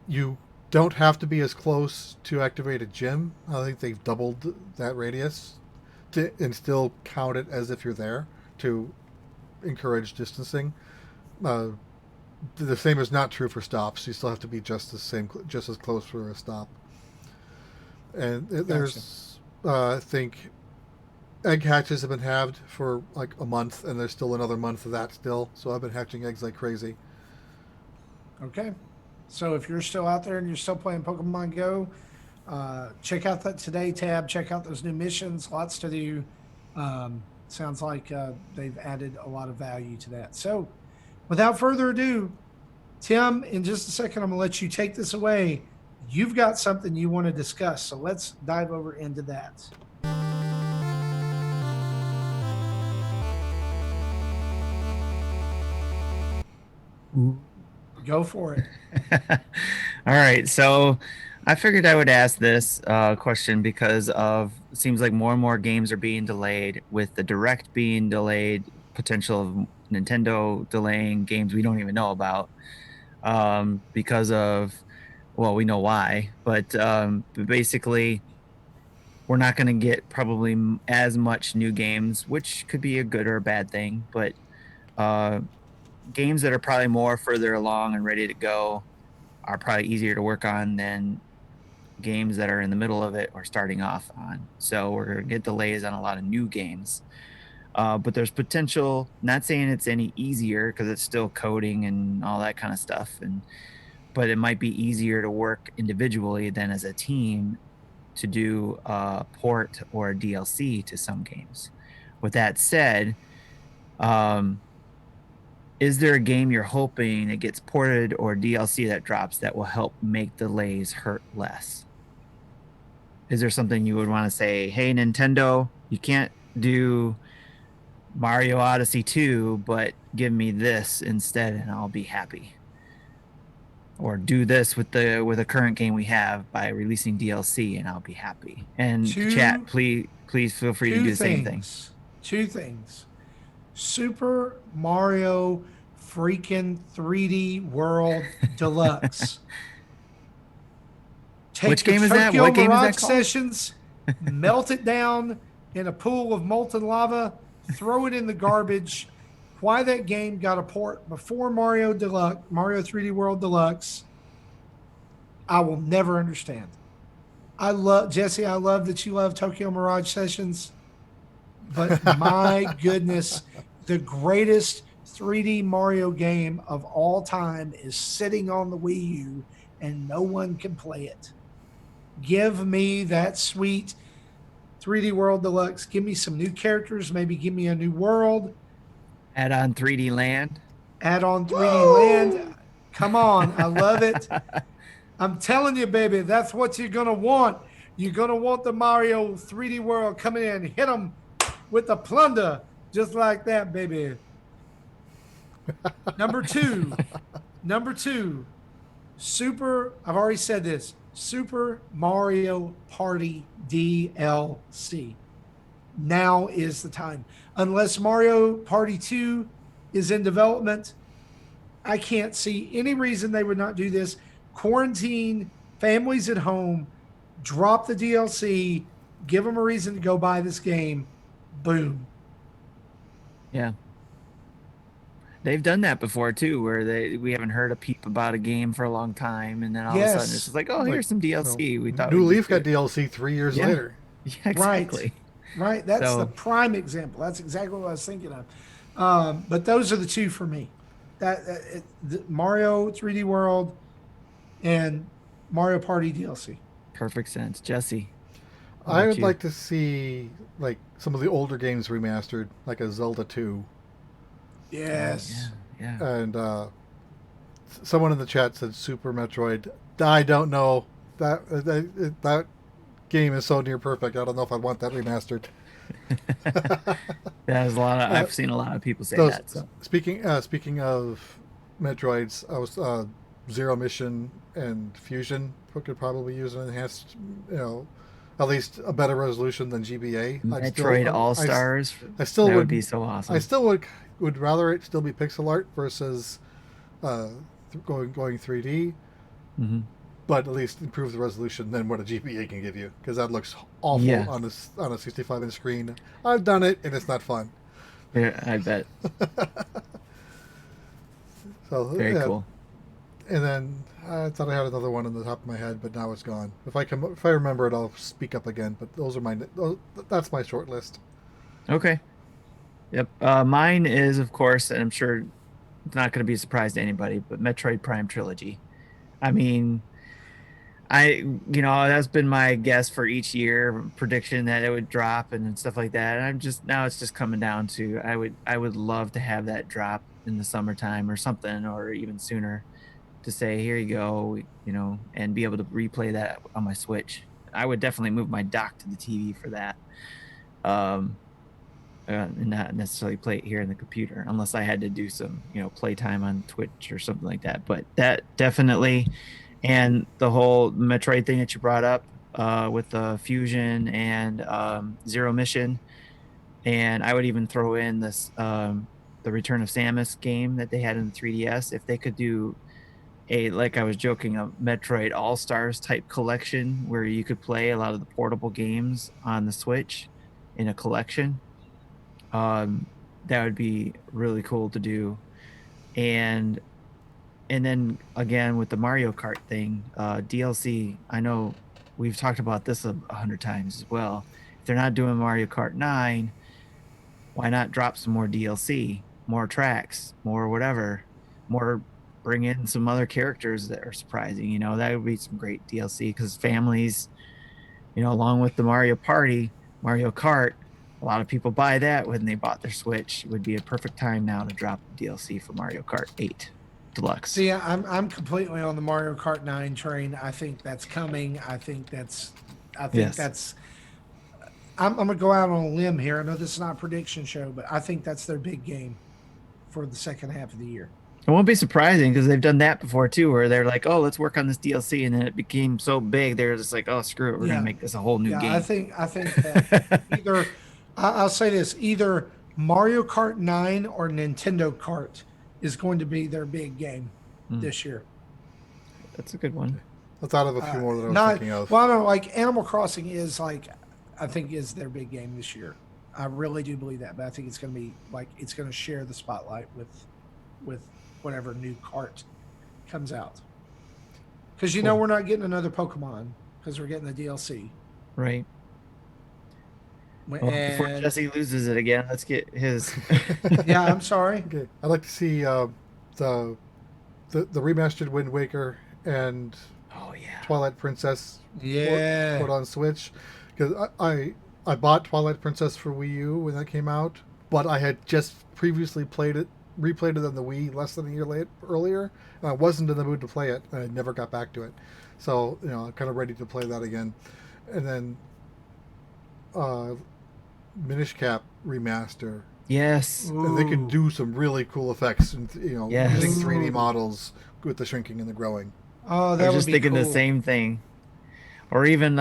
You don't have to be as close to activate a gym. I think they've doubled that radius and still count it as if you're there to encourage distancing. Uh, the same is not true for stops. You still have to be just as close for a stop. And there's, I think, egg hatches have been halved for like a month, and there's still another month of that still. So I've been hatching eggs like crazy. Okay. So if you're still out there and you're still playing Pokemon Go, check out that Today tab. Check out those new missions. Lots to do. Sounds like they've added a lot of value to that. So without further ado, Tim, in just a second, I'm going to let you take this away. You've got something you want to discuss. So let's dive over into that. Go for it. All right. So I figured I would ask this question because it seems like more and more games are being delayed, with the Direct being delayed, potential of Nintendo delaying games we don't even know about because of, well, we know why, but basically we're not going to get probably as much new games, which could be a good or a bad thing, but games that are probably more further along and ready to go are probably easier to work on than games that are in the middle of it or starting off on. So we're going to get delays on a lot of new games. But there's potential, not saying it's any easier because it's still coding and all that kind of stuff. But it might be easier to work individually than as a team to do a port or a DLC to some games. With that said, is there a game you're hoping it gets ported or DLC that drops that will help make delays hurt less? Is there something you would want to say, hey, Nintendo, you can't do Mario Odyssey 2, but give me this instead and I'll be happy? Or do this with a current game we have by releasing DLC and I'll be happy. And chat, please feel free to do the same thing. Two things. Super Mario freaking 3D World Deluxe. Take Which game is that? Tokyo What game is Mirage that called? Sessions, melt it down in a pool of molten lava, throw it in the garbage. Why that game got a port before Mario 3D World Deluxe, I will never understand. I love that you love Tokyo Mirage Sessions, but my goodness, the greatest 3D Mario game of all time is sitting on the Wii U and no one can play it. Give me that sweet 3D World Deluxe. Give me some new characters. Maybe give me a new world. Add on 3D Land. Add on 3D Land. Come on. I love it. I'm telling you, baby, that's what you're going to want. You're going to want the Mario 3D World coming in, hit them with the plunder, just like that, baby. Number two, I've already said this, Super Mario Party DLC. Now is the time. Unless Mario Party 2 is in development, I can't see any reason they would not do this. Quarantine families at home, drop the DLC, give them a reason to go buy this game. Boom. Yeah. They've done that before too, where we haven't heard a peep about a game for a long time, and then all of a sudden it's just like, oh, here's some DLC. We thought New Leaf got DLC 3 years later. Yeah, exactly. Right. That's the prime example. That's exactly what I was thinking of. But those are the two for me. The Mario 3D World and Mario Party DLC. Perfect sense. Jesse, I would like to see like some of the older games remastered, like a Zelda 2. Yes. Yeah. And someone in the chat said Super Metroid. I don't know. That game is so near perfect. I don't know if I want that remastered. There's a lot of, I've seen a lot of people say that. So. Speaking of Metroids, I was Zero Mission and Fusion could probably use an enhanced, at least a better resolution than GBA. Metroid All Stars. I still would be so awesome. I still would rather it still be pixel art versus going 3D. Mm-hmm. but at least improve the resolution than what a GPA can give you, because that looks awful Yeah. on a 65-inch screen. I've done it, and it's not fun. Yeah, I bet. So Very yeah. cool. And then I thought I had another one on the top of my head, but now it's gone. If I remember it, I'll speak up again. But that's my short list. Okay. Yep. Mine is, of course, and I'm sure it's not going to be a surprise to anybody, but Metroid Prime Trilogy. I mean, that's been my guess for each year, prediction that it would drop and stuff like that. And now it's just coming down to I would love to have that drop in the summertime or something, or even sooner, to say, here you go, and be able to replay that on my Switch. I would definitely move my dock to the TV for that. And not necessarily play it here in the computer unless I had to do some, playtime on Twitch or something like that. But that definitely, and the whole Metroid thing that you brought up with the Fusion and Zero Mission, and I would even throw in this the Return of Samus game that they had in the 3DS. If they could do like I was joking, a Metroid All Stars type collection where you could play a lot of the portable games on the Switch in a collection. That would be really cool to do. And then again with the Mario Kart thing, DLC, I know we've talked about this 100 times as well. If they're not doing Mario Kart 9, why not drop some more DLC, more tracks, more whatever, bring in some other characters that are surprising. That would be some great DLC, because families, along with the Mario Kart, a lot of people buy that when they bought their Switch. It would be a perfect time now to drop the DLC for Mario Kart 8 Deluxe. See, I'm completely on the Mario Kart 9 train. I think that's coming. Yes. I'm gonna go out on a limb here. I know this is not a prediction show, but I think that's their big game for the second half of the year. It won't be surprising, because they've done that before too, where they're like, oh, let's work on this DLC, and then it became so big they're just like, oh, screw it, we're gonna make this a whole new game. I think that either I'll say this, either Mario Kart 9 or Nintendo Kart is going to be their big game this year. That's a good one. I thought of a few more that I was thinking of. Well, no, like Animal Crossing is I think is their big game this year. I really do believe that, but I think it's going to be it's going to share the spotlight with whatever new cart comes out. Because we're not getting another Pokemon, because we're getting the DLC. Right. Well, before Jesse loses it again, let's get his. Yeah, I'm sorry. Okay, I'd like to see the remastered Wind Waker and Twilight Princess put on Switch, because I bought Twilight Princess for Wii U when that came out, but I had just previously replayed it on the Wii less than a year earlier, and I wasn't in the mood to play it, and I never got back to it. So I'm kind of ready to play that again. And then Minish Cap Remaster. Yes. And they can do some really cool effects, and using 3D models with the shrinking and the growing. Oh, that I was would just be thinking cool. the same thing. Or even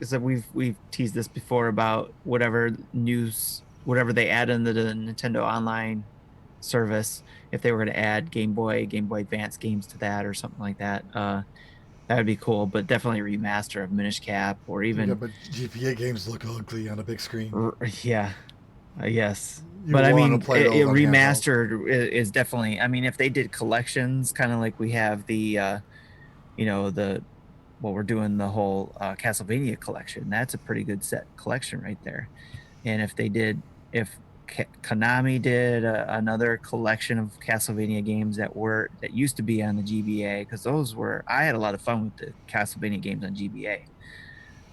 so we've teased this before about whatever they add into the Nintendo Online service. If they were going to add Game Boy Advance games to that or something like that, that would be cool. But definitely a remaster of Minish Cap, or even. Yeah, but GPA games look ugly on a big screen. Yeah. Yes. You But I mean, play a those on remastered is definitely. I mean, if they did collections, kind of like we have the, what we're doing, the whole Castlevania collection, that's a pretty good set collection right there. And if Konami did another collection of Castlevania games that used to be on the GBA, because I had a lot of fun with the Castlevania games on GBA.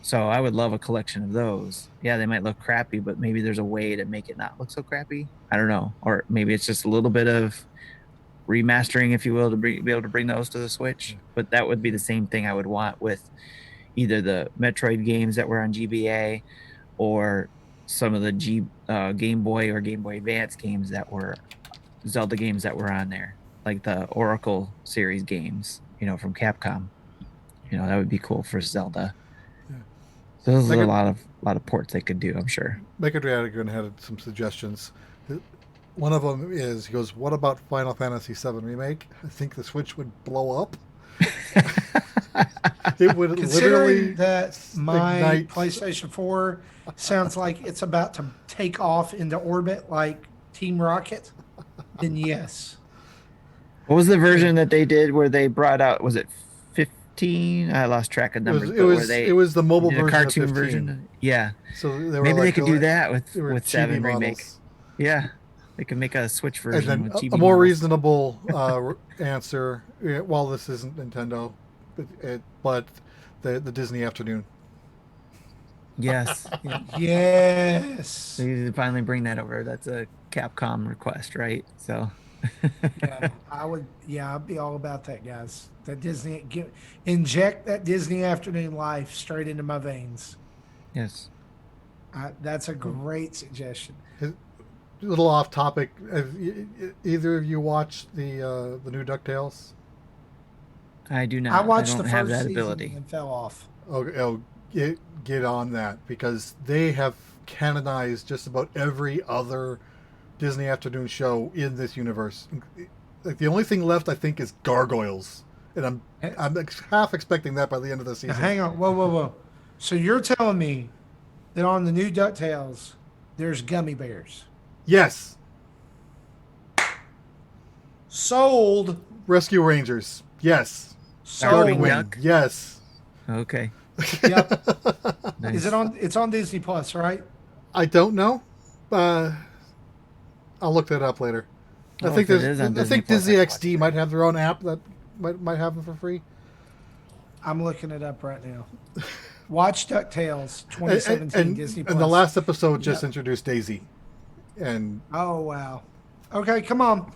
So I would love a collection of those. Yeah, they might look crappy, but maybe there's a way to make it not look so crappy. I don't know. Or maybe it's just a little bit of remastering, if you will, to be able to bring those to the Switch. But that would be the same thing I would want with either the Metroid games that were on GBA, or some of the Game Boy or Game Boy Advance games that were Zelda games that were on there, like the Oracle series games, from Capcom. That would be cool for Zelda. So those are a lot of ports they could do, I'm sure. Mega Dragon had some suggestions. One of them is, he goes, what about Final Fantasy VII Remake? I think the Switch would blow up. It would Considering literally that my ignite. PlayStation 4 sounds like it's about to take off into orbit like Team Rocket, then yes. What was the version that they did where they brought out? Was it 15? I lost track of It was numbers, it but where was it was the they mobile did a version of cartoon 15. version? Yeah, So they were maybe they like could do that they were with chibi 7 remake. models. Yeah, they could make a Switch And version then with a chibi more models. reasonable answer. Well, this isn't Nintendo, but the Disney Afternoon. Yes, yeah. Yes. They need to finally bring that over. That's a Capcom request, right? So, Yeah, I would. Yeah, I'd be all about that, guys. That inject that Disney afternoon life straight into my veins. yes. That's a great suggestion. A little off topic. Have either of you watched the new Ducktales? I do I not. I watched the don't have first that season ability. and fell off. Oh, get on that because they have canonized just about every other Disney Afternoon show in this universe. Like the only thing left, I think, is Gargoyles, and Eh, I'm half expecting that by the end of the Now, season. hang on. Whoa, whoa, whoa. So you're telling me that on the new DuckTales, there's gummy bears? Yes, Sold. Rescue Rangers. Yes, Darkwing Sold. Duck? Yes. Okay. Yep. Nice. Is it on? It's on Disney Plus, right? I don't know. Uh, I'll look that up later. Oh, if it is on I Disney think Plus, I Disney can watch XD it. might have their own app that might have them for free. I'm looking it up right now. Watch DuckTales And, 2017 Disney Plus. and the last episode just Yep. introduced Daisy, and Oh wow. Okay, come on.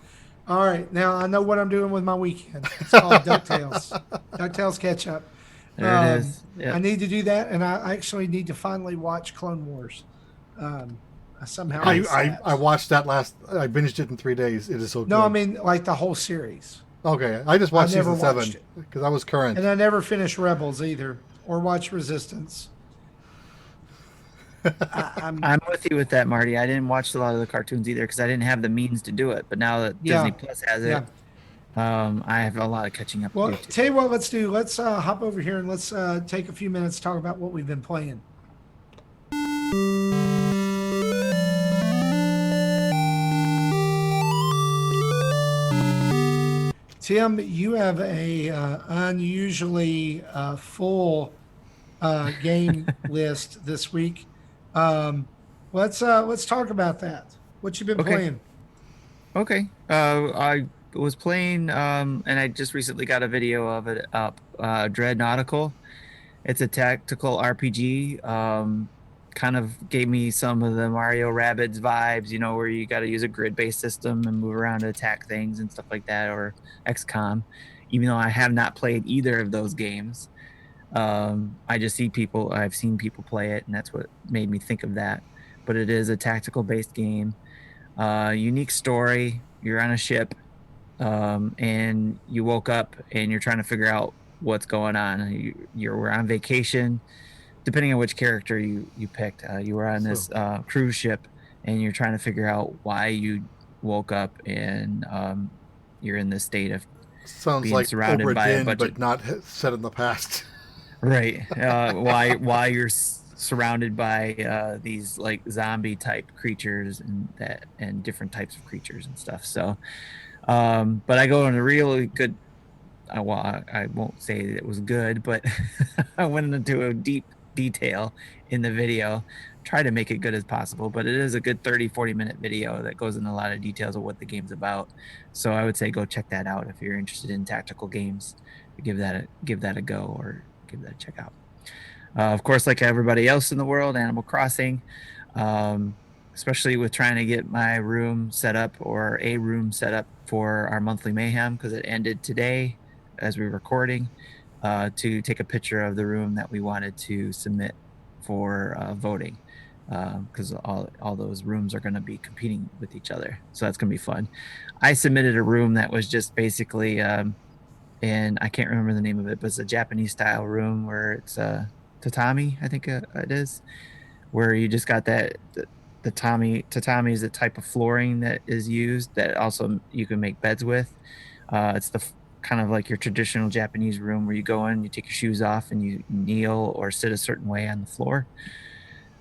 All right, now I know what I'm doing with my weekend. It's called DuckTales. DuckTales catch up. There it is. I Yep. need to do that, and I actually need to finally watch Clone Wars. I somehow I, missed I that. I watched that last. I binged it in 3 days. It is so good. No, I mean like the whole series, Okay, I just watched never season watched 7 it. because I was current. and I never finished Rebels either, or watched Resistance. I'm I'm with you with that, Marty. I didn't watch a lot of the cartoons either because I didn't have the means to do it. But now that Yeah. Disney Plus has it, yeah. I have a lot of catching up to Well, do too. tell you what, let's do. Let's hop over here and let's take a few minutes to talk about what we've been playing. Tim, you have a unusually full game list this week. Let's talk about that. What you been Okay. playing? Okay. I was playing, and I just recently got a video of it up. Dread Nautical. It's a tactical RPG. Kind of gave me some of the Mario Rabbids vibes, you know, where you got to use a grid-based system and move around to attack things and stuff like that, or XCOM. Even though I have not played either of those games, I've seen people play it, and that's what made me think of that. But it is a tactical-based game. Unique story. You're on a ship, and you woke up and you're trying to figure out what's going on. We're on vacation, depending on which character you picked. You were on this cruise ship, and you're trying to figure out why you woke up and you're in this state of Sounds being like surrounded Obra by a Dinn, bunch but of not set in the past. right. Why you're surrounded by these like zombie type creatures and different types of creatures and stuff. So, but I go into really good. I won't say it was good, but I went into a deep detail in the video, try to make it good as possible, but it is a good 30-40 minute video that goes into a lot of details of what the game's about. So I would say go check that out if you're interested in tactical games. Give that a go, or give that a check out. Of course, like everybody else in the world, Animal Crossing, especially with trying to get my room set up, or a room set up for our monthly mayhem, because it ended today as we're recording, to take a picture of the room that we wanted to submit for voting, because all those rooms are going to be competing with each other. So that's going to be fun. I submitted a room that was just basically, and I can't remember the name of it, but it's a Japanese style room where it's tatami, I think it is, where you just got that the tatami is a type of flooring that is used that also you can make beds with. It's kind of like your traditional Japanese room where you go in, you take your shoes off, and you kneel or sit a certain way on the floor.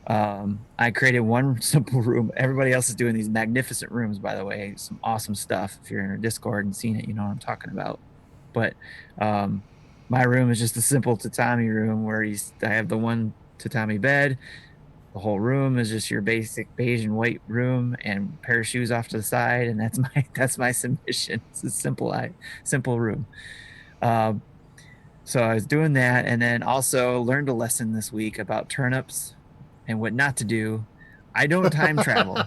I created one simple room. Everybody else is doing these magnificent rooms, by the way. Some awesome stuff. If you're in our Discord and seen it, you know what I'm talking about. But my room is just a simple tatami room where I have the one tatami bed. The whole room is just your basic beige and white room, and a pair of shoes off to the side, and that's my submission. It's a simple room. So I was doing that, and then also learned a lesson this week about turnips and what not to do. I don't time travel.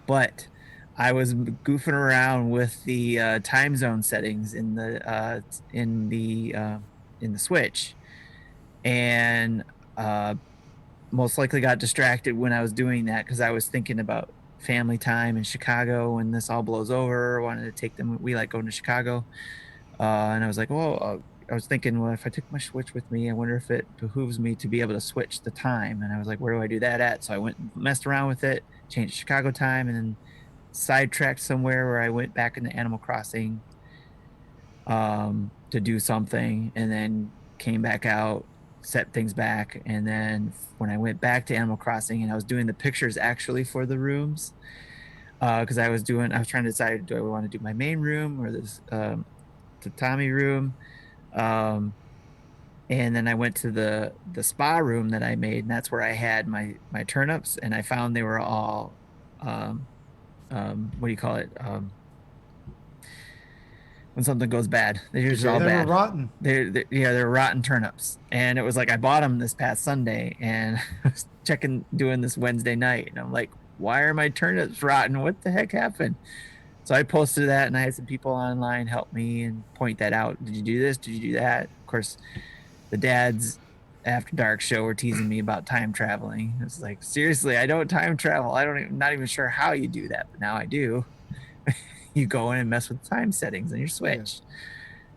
But I was goofing around with the time zone settings in the Switch, and most likely got distracted when I was doing that because I was thinking about family time in Chicago when this all blows over. Wanted to take them. We like going to Chicago, and I was like, well. I was thinking, well, if I took my Switch with me, I wonder if it behooves me to be able to switch the time. And I was like, where do I do that at? So I went and messed around with it, changed Chicago time, and then sidetracked somewhere where I went back into Animal Crossing to do something, and then came back out, set things back. And then when I went back to Animal Crossing and I was doing the pictures actually for the rooms, because I was trying to decide, do I want to do my main room or this tatami room? And then I went to the spa room that I made, and that's where I had my turnips, and I found they were all what do you call it, when something goes bad, they're usually all They bad. were rotten. They're rotten turnips. And it was like I bought them this past Sunday, and I was doing this Wednesday night, and I'm like, why are my turnips rotten? What the heck happened? So I posted that, and I had some people online help me and point that out. Did you do this? Did you do that? Of course, the dads after dark show were teasing me about time traveling. It's like, seriously, I don't time travel. Not even sure how you do that, but now I do. You go in and mess with time settings on your Switch.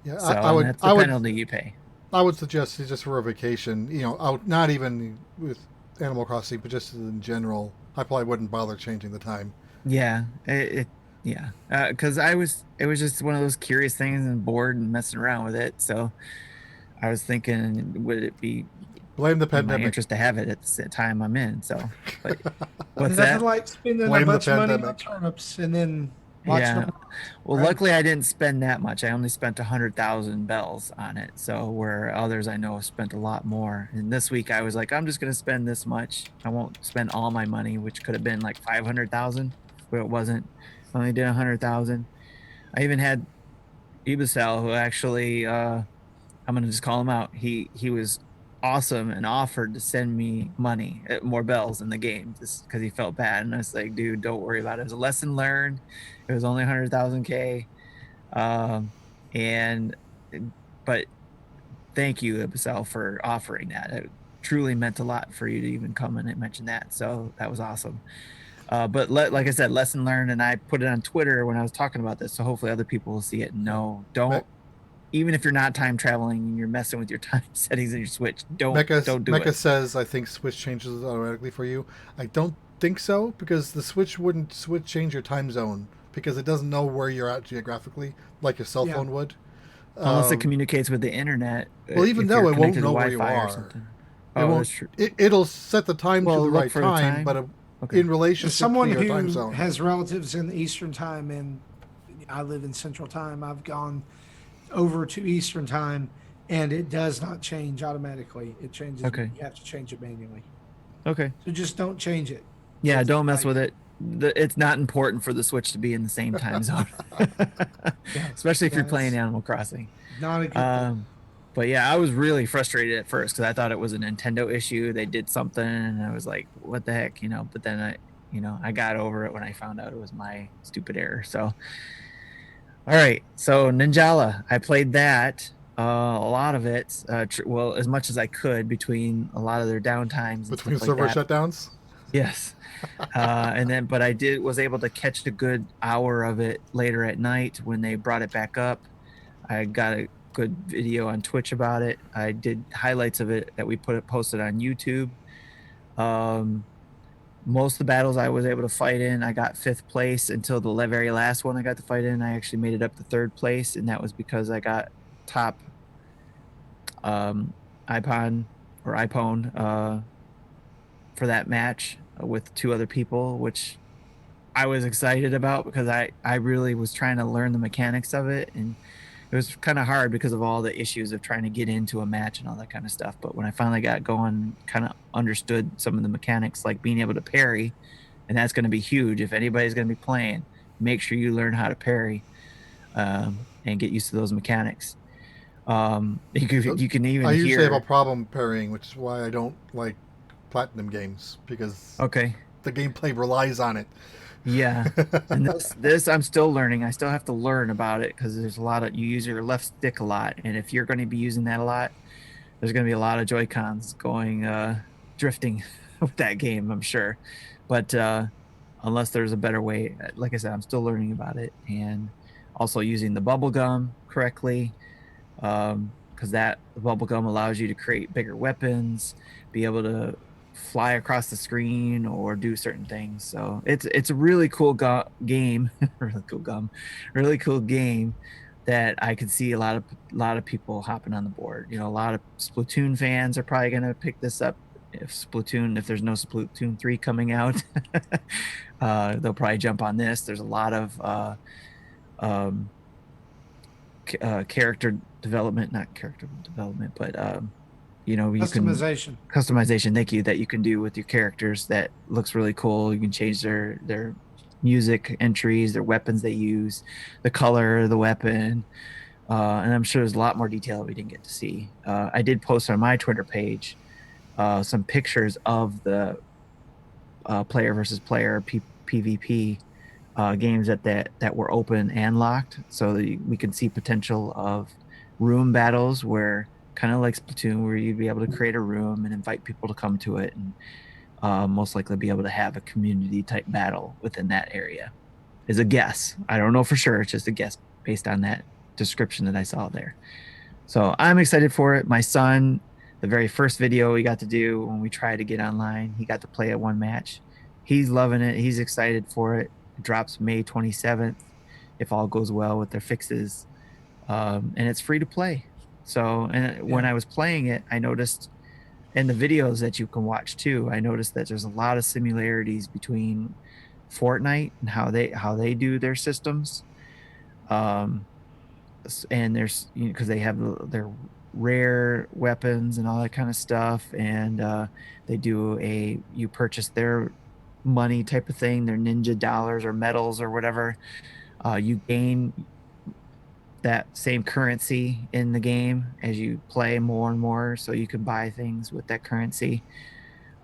Yeah, So that's the penalty you pay. I would suggest it's just for a vacation, out, not even with Animal Crossing, but just in general. I probably wouldn't bother changing the time. Yeah, because it was just one of those curious things and bored and messing around with it. So I was thinking, would it be Blame the in my pandemic. interest to have it at the time I'm in? So, but what's Nothing that? like spending Blame a bunch the of money on pandemic. turnips and then watching them. Well, right? luckily I didn't spend that much. I only spent 100,000 bells on it. So where others I know have spent a lot more. And this week I was like, I'm just going to spend this much. I won't spend all my money, which could have been like 500,000, but it wasn't. I only did 100,000. I even had Ibisel, who actually, I'm going to just call him out. He was awesome and offered to send me money, more bells in the game, just because he felt bad. And I was like, dude, don't worry about it. It was a lesson learned. It was only 100,000 K. But thank you, Ibisel, for offering that. It truly meant a lot for you to even come in and mention that. So that was awesome. But like I said, lesson learned, and I put it on Twitter when I was talking about this. So hopefully other people will see it and know, even if you're not time traveling and you're messing with your time settings in your Switch, don't do it. Mecha says, I think Switch changes automatically for you. I don't think so, because the Switch wouldn't change your time zone, because it doesn't know where you're at geographically, like your cell phone would. Unless it communicates with the internet. Well, even though it won't know where you are. That's true. It'll set the time to the right time, but in relation As someone to your who time zone. has relatives in Eastern time and I live in Central time, I've gone over to Eastern time, and it does not change automatically. It changes. Okay. You have to change it manually. Okay. So just don't change it. Yeah, don't mess with it. It's not important for the Switch to be in the same time zone, especially if you're playing Animal Crossing. Not a good thing. But yeah, I was really frustrated at first because I thought it was a Nintendo issue. They did something, and I was like, "What the heck?" But then I got over it when I found out it was my stupid error. So, all right. So Ninjala, I played that. A lot of it, well, as much as I could between a lot of their downtimes. Between server shutdowns? Yes. But I was able to catch a good hour of it later at night when they brought it back up. I got a good video on Twitch about it. I did highlights of it that we posted on YouTube. most of the battles I was able to fight in, I got 5th place until the very last one I got to fight in. I actually made it up to 3rd place, and that was because I got top iPod or iPhone for that match with 2 other people, which I was excited about because I really was trying to learn the mechanics of it, and it was kind of hard because of all the issues of trying to get into a match and all that kind of stuff. But when I finally got going, kind of understood some of the mechanics, like being able to parry, and that's going to be huge. If anybody's going to be playing, make sure you learn how to parry and get used to those mechanics. You can even I usually have a hear. problem parrying, which is why I don't like platinum games, because Okay, the gameplay relies on it. yeah, and this I'm still learning. I still have to learn about it because there's a lot of you use your left stick a lot, and if you're going to be using that a lot, there's going to be a lot of Joy Cons going drifting with that game, I'm sure. But unless there's a better way, like I said, I'm still learning about it, and also using the bubble gum correctly, because that the bubble gum allows you to create bigger weapons, be able to fly across the screen or do certain things. So it's a really cool game, really cool game that I could see a lot of people hopping on the board. You know, a lot of Splatoon fans are probably going to pick this up if there's no Splatoon 3 coming out. They'll probably jump on this. There's a lot of um, character development, not character development, but you know, you can customization. Thank you, that you can do with your characters that looks really cool. You can change their music entries, their weapons they use, the color of the weapon, and I'm sure there's a lot more detail we didn't get to see. I did post on my Twitter page some pictures of the player versus player PvP games that were open and locked, so that we can see potential of room battles where, kind of like Splatoon, where you'd be able to create a room and invite people to come to it, and most likely be able to have a community type battle within that area. Is a guess. I don't know for sure. It's just a guess based on that description that I saw there. So I'm excited for it. My son, the very first video we got to do when we tried to get online, he got to play at one match. He's loving it. He's excited for it. It drops May 27th, if all goes well with their fixes. And it's free to play. So, and when I was playing it, I noticed in the videos that you can watch too, I noticed that there's a lot of similarities between Fortnite and how they do their systems. And there's, you know, because they have their rare weapons and all that kind of stuff, and they do you purchase their money type of thing, their ninja dollars or medals or whatever. You gain that same currency in the game as you play more and more, so you can buy things with that currency.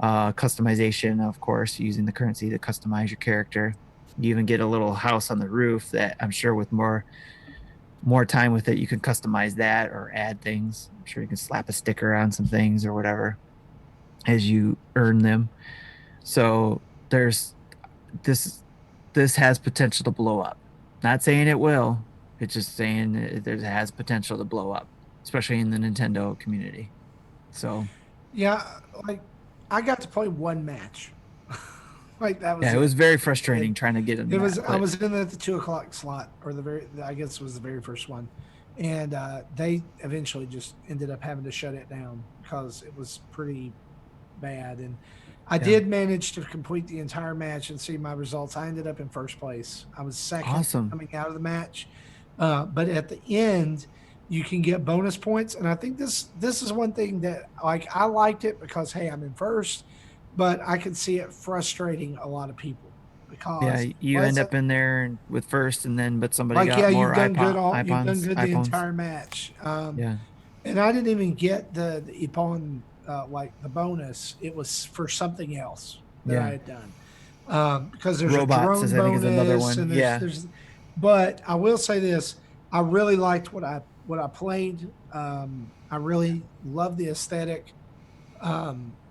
Customization, of course, using the currency to customize your character. You even get a little house on the roof that I'm sure with more time with it, you can customize that or add things. I'm sure you can slap a sticker on some things or whatever as you earn them. So there's this has potential to blow up. Not saying it will. It's just saying it has potential to blow up, especially in the Nintendo community. So Yeah, like I got to play one match. Like that was yeah, it was it. very frustrating trying to get in It was that. I was in at the 2 o'clock slot, or I guess it was the very first one, and they eventually just ended up having to shut it down because it was pretty bad. And I did manage to complete the entire match and see my results. I ended up in first place. I was second Awesome. coming out of the match, but at the end you can get bonus points, and I think this is one thing that, like, I liked it because, hey, I'm in first, but I could see it frustrating a lot of people Yeah, because, you end up in there with first, and then but somebody like, got yeah, more you've done good the iPhones. entire match. Yeah. And I didn't even get the Ippon, like the bonus. It was for something else that I Yeah. had done. Because there's a Robots, drone I think, is another bonus, one. and Yeah. but I will say this: I really liked what I played. I really love the aesthetic.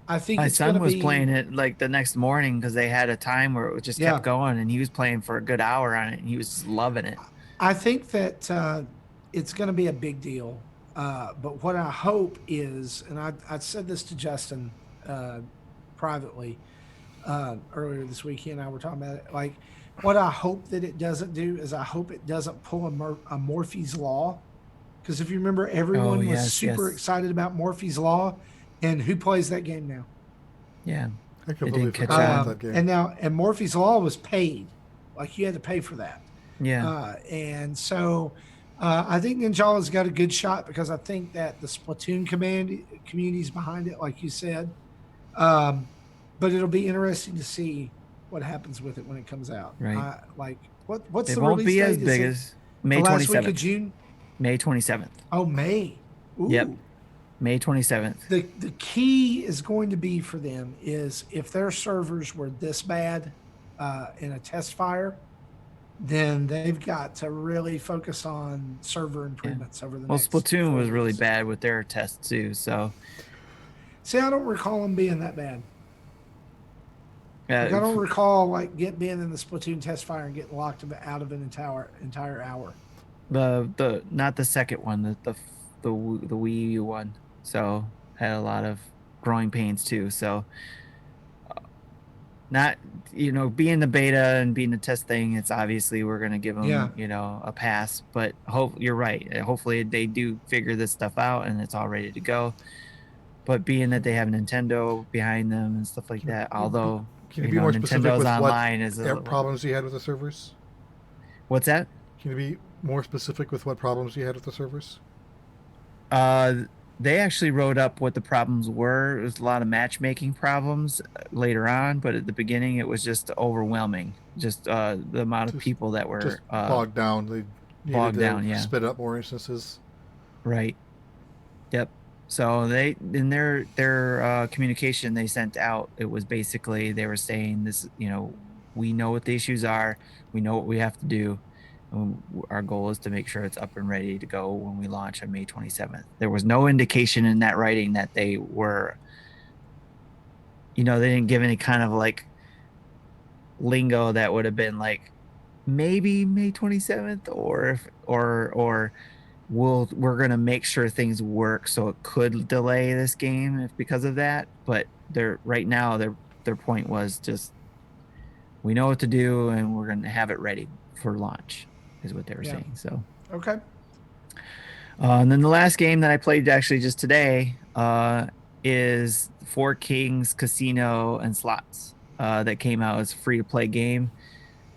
I think My it's going son to was be, playing it like the next morning because they had a time where it just kept yeah. going, and he was playing for a good hour on it, and he was just loving it. I think that it's going to be a big deal. But what I hope is, and I said this to Justin privately, earlier this week. He and I were talking about it. Like, what I hope that it doesn't do is I hope it doesn't pull a Morphy's Law. Because if you remember, Oh everyone was yes, super yes, excited about Morphy's Law. And who plays that game now? yeah. I It completely didn't catch forgot about on. that game. And Morphy's Law was paid. Like, you had to pay for that. Yeah, And so I think Ninjala's got a good shot because I think that the Splatoon community's behind it, like you said. Um, but it'll be interesting to see what happens with it when it comes out. right. Like, what's It the won't release be as date? Is big it as the May last week of 27th. June? May 27th. Oh, May. Yep, Ooh. May 27th. The key is going to be for them is if their servers were this bad in a test fire, then they've got to really focus on server Yeah. improvements over the Well, next Splatoon 4 was really weeks. bad with their tests too. So See, I don't recall them being that bad. Like, I uh, don't recall like being in the Splatoon test fire and getting locked out of an entire hour. the not the second one, the Wii U one. So had a lot of growing pains too. So not being the beta and being the test thing, it's obviously we're gonna give them Yeah. a pass. But you're right. Hopefully they do figure this stuff out and it's all ready to go. But being that they have Nintendo behind them and stuff like Can that, you be, although can you be more specific Nintendo's with what online is a little. problems you had with the servers? What's that? Can you be more specific with what problems you had with the servers? They actually wrote up what the problems were. It was a lot of matchmaking problems later on, but at the beginning it was just overwhelming. Just the amount of Just, people that just were bogged down. They needed bogged to down. Yeah, spit up more instances. right. Yep. So they in their communication they sent out, it was basically they were saying this. We know what the issues are. We know what we have to do. Our goal is to make sure it's up and ready to go when we launch on May 27th. There was no indication in that writing that they were, they didn't give any kind of like lingo that would have been like maybe May 27th or we're going to make sure things work so it could delay this game if because of that. But right now their point was just we know what to do and we're going to have it ready for launch is what they were saying. So Okay. and then the last game that I played actually just today is Four Kings Casino and Slots that came out as a free-to-play game.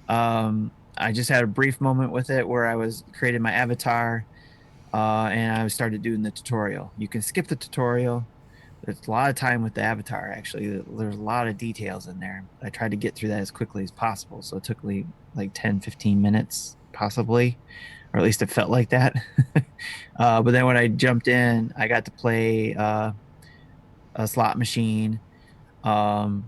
I just had a brief moment with it where I was creating my avatar and I started doing the tutorial. You can skip the tutorial. There's a lot of time with the avatar, actually. There's a lot of details in there. I tried to get through that as quickly as possible, so it took me like 10, 15 minutes possibly, or at least it felt like that. But then when I jumped in, I got to play a slot machine, and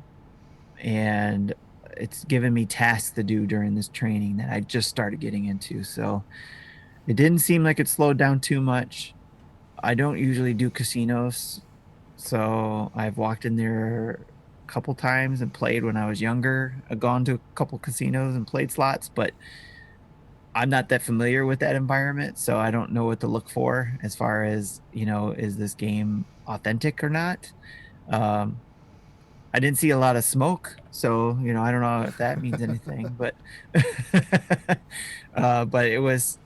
it's given me tasks to do during this training that I just started getting into. So it didn't seem like it slowed down too much. I don't usually do casinos, so I've walked in there a couple times and played when I was younger. I've gone to a couple casinos and played slots, but I'm not that familiar with that environment, so I don't know what to look for as far as, is this game authentic or not? I didn't see a lot of smoke, so, I don't know if that means anything, but but it was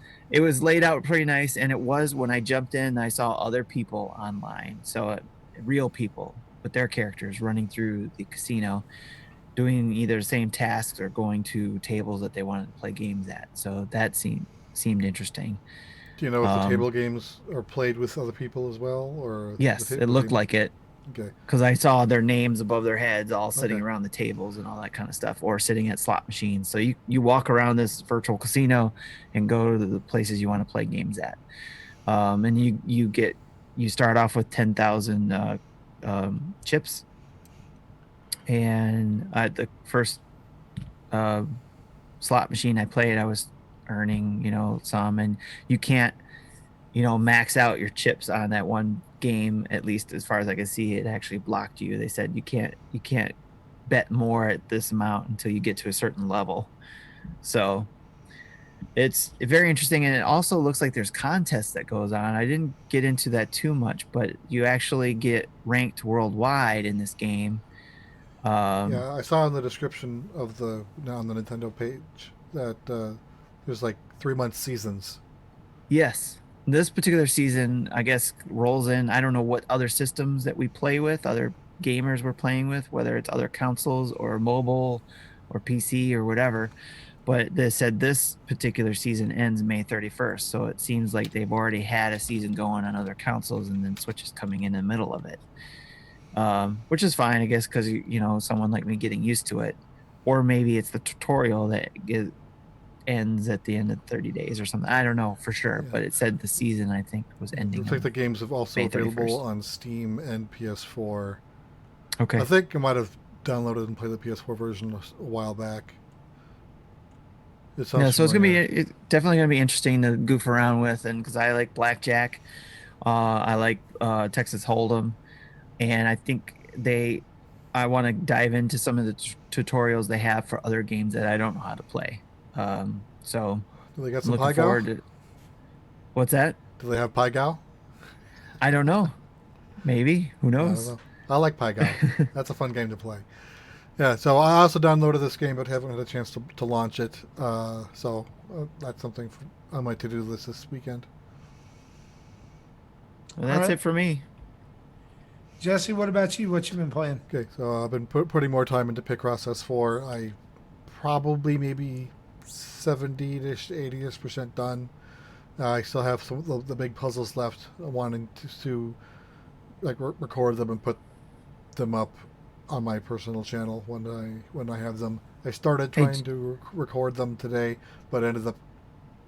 laid out pretty nice, and it was when I jumped in, I saw other people online, so real people with their characters running through the casino doing either the same tasks or going to tables that they wanted to play games at. So that seemed interesting. Do you know if the table games are played with other people as well, or Yes, it looked like it. Okay. Because I saw their names above their heads, all sitting Okay. around the tables and all that kind of stuff, or sitting at slot machines. So you walk around this virtual casino and go to the places you want to play games at, and you start off with 10,000 chips. And at the first slot machine I played, I was earning, some, and you can't, max out your chips on that one game. At least as far as I could see, it actually blocked you. They said you can't bet more at this amount until you get to a certain level. So it's very interesting, and it also looks like there's contests that goes on. I didn't get into that too much, but you actually get ranked worldwide in this game. Um, Yeah, I saw in the description of the on the Nintendo page that there's like 3 month seasons. yes, this particular season, I guess, rolls in. I don't know what other systems that we play with, other gamers we're playing with, whether it's other consoles or mobile or PC or whatever. But they said this particular season ends May 31st. So it seems like they've already had a season going on other consoles and then Switch is coming in the middle of it. Which is fine, I guess, because, someone like me getting used to it. Or maybe it's the tutorial that ends at the end of 30 days or something. I don't know for sure, Yeah. but it said the season, I think, was It ending looks like on the games are also May available 31st. on Steam and PS4. Okay. I think I might have downloaded and played the PS4 version a while back. It Yeah, sounds so it's gonna be familiar. definitely gonna be interesting to goof around with, and because I like blackjack, I like Texas Hold'em, and I think I want to dive into some of the tutorials they have for other games that I don't know how to play. So Do they got I'm some looking Pygal? forward to what's that? Do they have Pygal? I don't know. Maybe. Who I don't knows? know. I like Pygal. That's a fun game to play. Yeah, so I also downloaded this game, but haven't had a chance to launch it. That's something on my to-do list this weekend. Well, All that's right. it for me. Jesse, what about you? What you been playing? Okay, so I've been putting more time into Picross S4. I probably maybe 70-ish, 80-ish% done. I still have some of the big puzzles left, wanting to like record them and put them up on my personal channel when I have them. I started Hey, trying to record them today, but ended up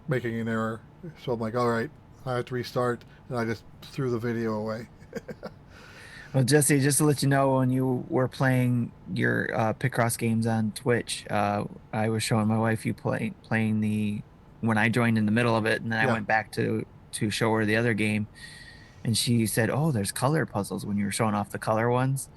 making an error. So I'm like, all right, I have to restart, and I just threw the video away. well, Jesse, just to let you know, when you were playing your Picross games on Twitch, I was showing my wife you playing the when I joined in the middle of it, and then I Yeah, went back to show her the other game, and she said, "Oh, there's color puzzles when you were showing off the color ones."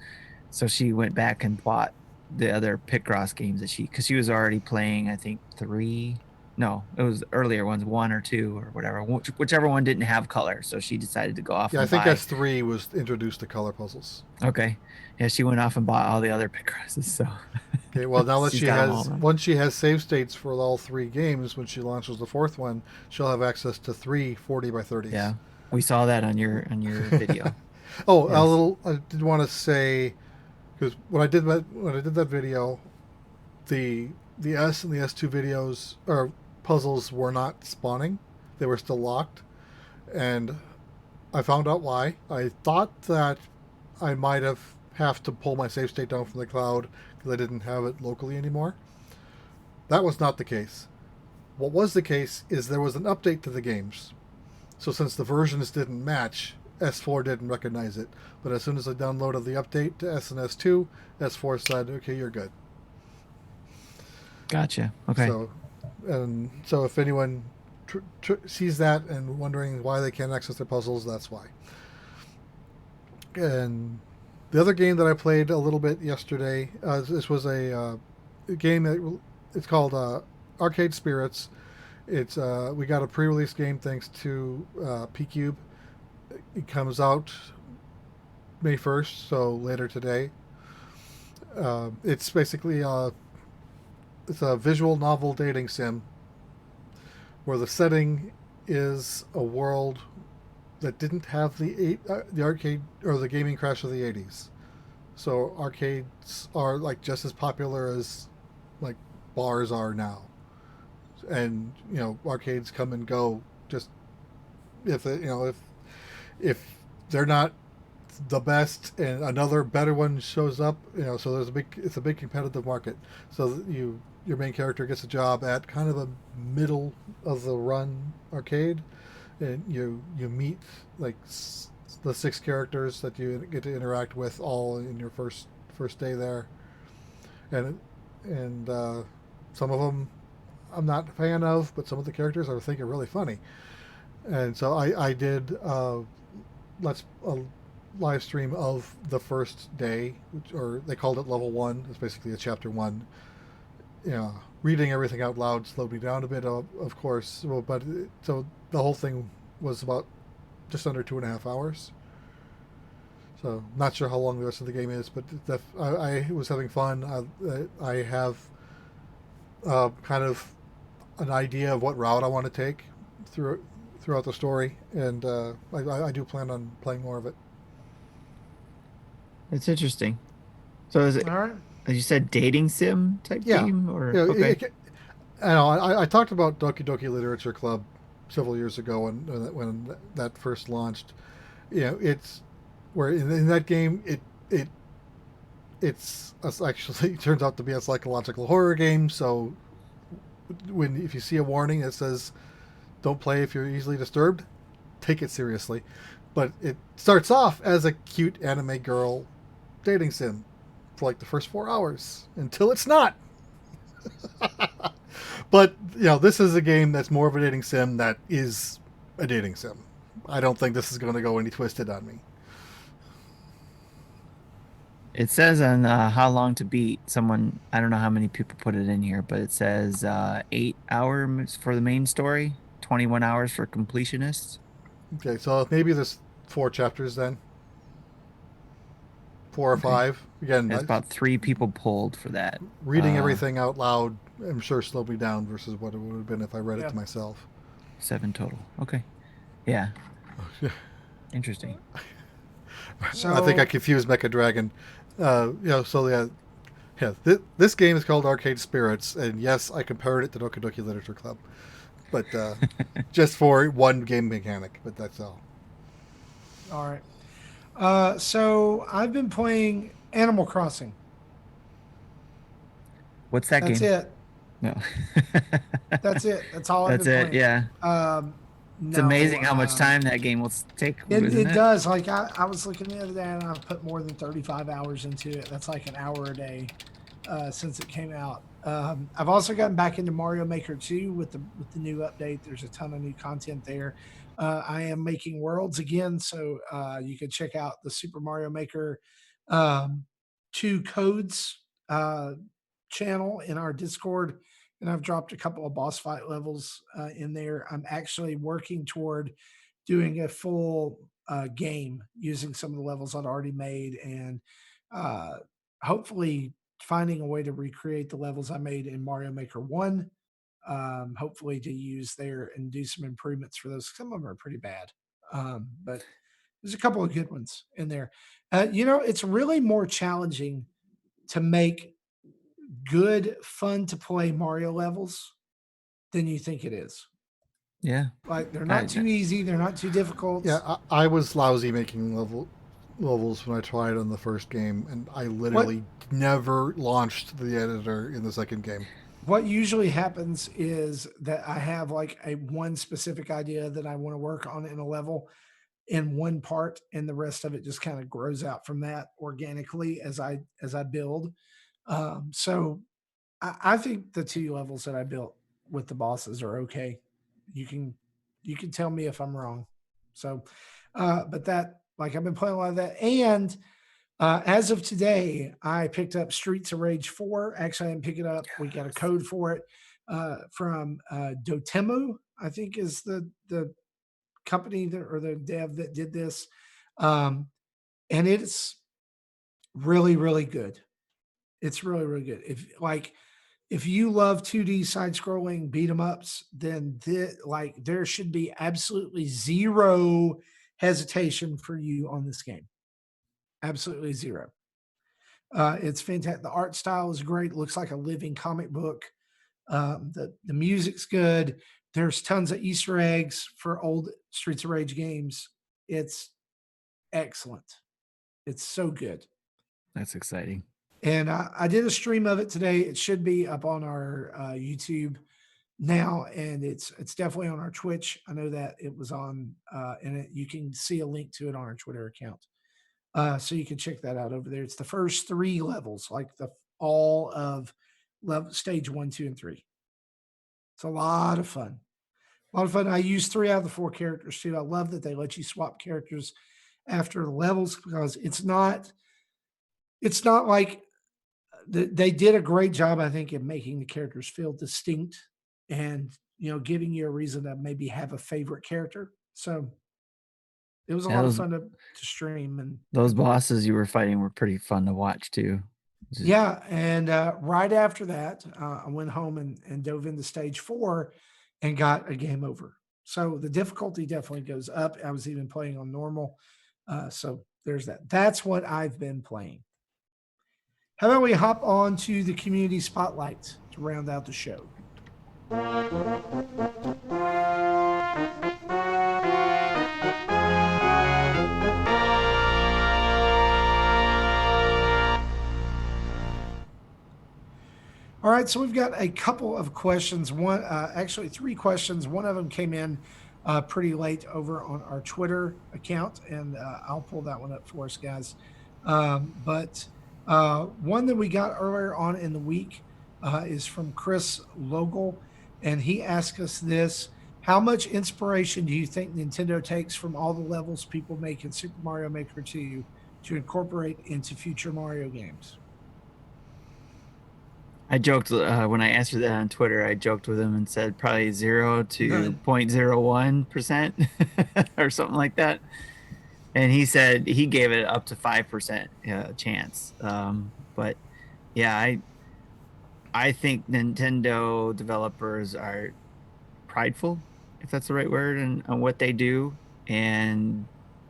So she went back and bought the other Picross games that because she was already playing, I think three. No, it was earlier ones, one or two or whatever, whichever one didn't have color. So she decided to go off yeah. I and think buy. S3 was introduced to color puzzles. Okay. Yeah, she went off and bought all the other Picrosses, so Okay, well now that she's got them all now. once she has save states for all three games, when she launches the fourth one, she'll have access to three 40 by 30s. Yeah. We saw that on your video. Oh, Yes. I did want to say because when I did that video, the S and the S2 videos or puzzles were not spawning; they were still locked, and I found out why. I thought that I might have to pull my save state down from the cloud because I didn't have it locally anymore. That was not the case. What was the case is there was an update to the games. So since the versions didn't match, S4 didn't recognize it. But as soon as I downloaded the update to S and S2, S4 said, "Okay, you're good." Gotcha. Okay. So if anyone sees that and wondering why they can't access their puzzles, that's why. And the other game that I played a little bit yesterday, this was a game that it's called Arcade Spirits. It's we got a pre-release game thanks to PCube. It comes out May 1st, so later today. It's basically it's a visual novel dating sim where the setting is a world that didn't have the arcade or the gaming crash of the 80s. So arcades are like just as popular as like bars are now, and arcades come and go. Just if they're not the best and another better one shows up, so it's a big competitive market. So your main character gets a job at kind of a middle of the run arcade, and you meet like the six characters that you get to interact with all in your first day there, and some of them I'm not a fan of, but some of the characters I think are really funny. And so I did let's a live stream of the first day, or they called it level one. It's basically a chapter one. Reading everything out loud slowed me down a bit, of course. Well, but so the whole thing was about just under 2.5 hours. So not sure how long the rest of the game is, but I was having fun. I have kind of an idea of what route I want to take throughout the story, and I do plan on playing more of it. It's interesting. So is it, All right. as you said, dating sim type Yeah, game or yeah. okay? I know. I talked about Doki Doki Literature Club several years ago when that first launched. It's where in that game it's actually it turns out to be a psychological horror game. So if you see a warning that says "Don't play if you're easily disturbed," take it seriously. But it starts off as a cute anime girl dating sim for like the first 4 hours until it's not. But this is a game that's more of a dating sim that is a dating sim. I don't think this is going to go any twisted on me. It says on how long to beat. Someone, I don't know how many people put it in here, but it says 8 hours for the main story, 21 hours for completionists. Okay, so maybe there's 4 chapters then, 4 or Okay, 5. Again, there's about 3 people pulled for that. reading everything out loud, I'm sure slowed me down versus what it would have been if I read it Yeah. to myself. 7 total. Okay, yeah, interesting. So I think I confused Mecha Dragon. So yeah. This game is called Arcade Spirits, and yes, I compared it to Doki Doki Literature Club, but just for one game mechanic. But that's all. all right. So I've been playing Animal Crossing. What's that That's game? it. No, That's it. That's all I've that's been it. playing. Yeah, it's No, amazing how much time that game will take, it, isn't it it? does. Like I was looking the other day, and I've put more than 35 hours into it. That's like an hour a day since it came out. I've also gotten back into Mario Maker 2 with the new update. There's a ton of new content there. I am making worlds again, so you can check out the Super Mario Maker um, 2 codes channel in our Discord. And I've dropped a couple of boss fight levels in there. I'm actually working toward doing a full game using some of the levels I'd already made and uh, hopefully finding a way to recreate the levels I made in Mario Maker 1. Hopefully to use there and do some improvements for those. Some of them are pretty bad, but there's a couple of good ones in there. It's really more challenging to make good, fun to play Mario levels than you think it is. Yeah, Like they're I, not too easy, they're not too difficult. Yeah, I was lousy making levels when I tried on the first game, and I What literally never launched the editor in the second game. what usually happens is that I have like a one specific idea that I want to work on in a level in one part, and the rest of it just kind of grows out from that organically as I build. So I think the 2 levels that I built with the bosses are okay. You can you can tell me if I'm wrong. So, but that like I've been playing a lot of that, and as of today, I picked up Streets of Rage 4. Actually, I didn't pick it up. We got a code for it from Dotemu, I think is the company that, or the dev that did this, um, and it's really really good. It's really really good. If you love 2D side scrolling beat 'em ups, then there should be absolutely zero hesitation for you on this game. Absolutely zero. It's fantastic. The art style is great. It looks like a living comic book. The music's good. There's tons of Easter eggs for old Streets of Rage games. It's excellent. It's so good. that's exciting. And I did a stream of it today. It should be up on our YouTube now, and it's definitely on our Twitch. I know that it was on, and you can see a link to it on our Twitter account. So you can check that out over there. It's the first 3 levels, like the all of level stage 1, 2, and 3. It's a lot of fun. A lot of fun. I use 3 out of the 4 characters too. I love that they let you swap characters after the levels because it's not like they did a great job, I think, in making the characters feel distinct and giving you a reason to maybe have a favorite character. So It was a lot of fun to stream. And those bosses you were fighting were pretty fun to watch too. Yeah, and right after that, I went home and dove into stage 4 and got a game over. So the difficulty definitely goes up. I was even playing on normal. So there's that. That's what I've been playing. How about we hop on to the community spotlight to round out the show? All right, so we've got a couple of questions. One, actually, 3 questions. One of them came in pretty late over on our Twitter account, and I'll pull that one up for us, guys. But one that we got earlier on in the week is from Chris Logal, and he asked us this: how much inspiration do you think Nintendo takes from all the levels people make in Super Mario Maker 2 to incorporate into future Mario games? I joked when I answered that on Twitter. I joked with him and said probably 0 to None. 0.01% or something like that. And he said he gave it up to 5% chance. But yeah, I think Nintendo developers are prideful, if that's the right word, on what they do, and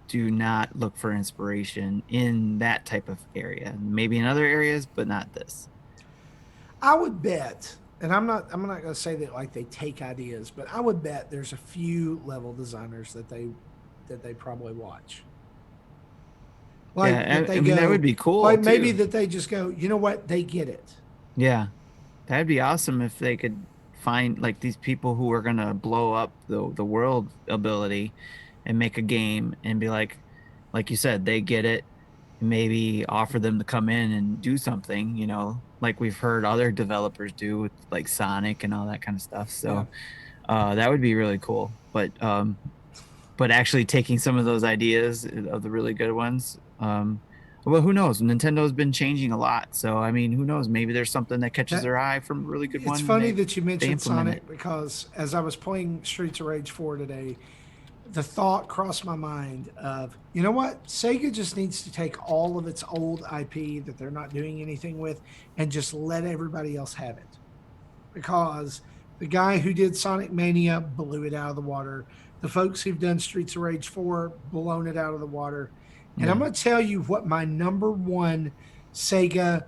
do not look for inspiration in that type of area. Maybe in other areas, but not this. I would bet, and I'm not going to say that like they take ideas, but I would bet there's a few level designers that they probably watch. Like Yeah, that I mean, that would be cool. Like maybe too. that they just go, you know what, they get it. Yeah, that'd be awesome if they could find like these people who are gonna blow up the world ability and make a game and be like you said, they get it, and maybe offer them to come in and do something, like we've heard other developers do with like Sonic and all that kind of stuff. So that would be really cool. But actually taking some of those ideas of the really good ones, well, who knows? Nintendo's been changing a lot, so I mean, who knows? Maybe there's something that catches their eye from a really good one. It's funny that you they mentioned implement Sonic it. because as I was playing Streets of Rage 4 today, the thought crossed my mind of, you know what? Sega just needs to take all of its old IP that they're not doing anything with and just let everybody else have it. Because the guy who did Sonic Mania blew it out of the water. The folks who've done Streets of Rage 4 blown it out of the water. And I'm going to tell you what my number one Sega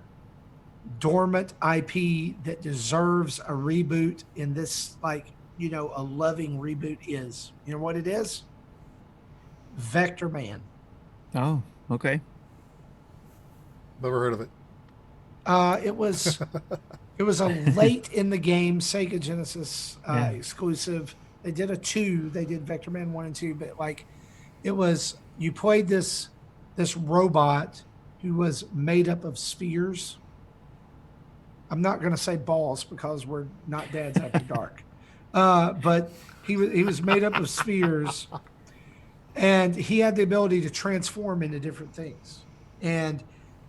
dormant IP that deserves a reboot in this, like, a loving reboot is. You know what it is? Vectorman. Oh, okay. Never heard of it. It was a late in the game Sega Genesis exclusive. They did a 2. They did Vectorman 1 and 2, but like it was, you played this robot who was made up of spheres. I'm not going to say balls because we're not dads after dark. But he was made up of spheres, and he had the ability to transform into different things. And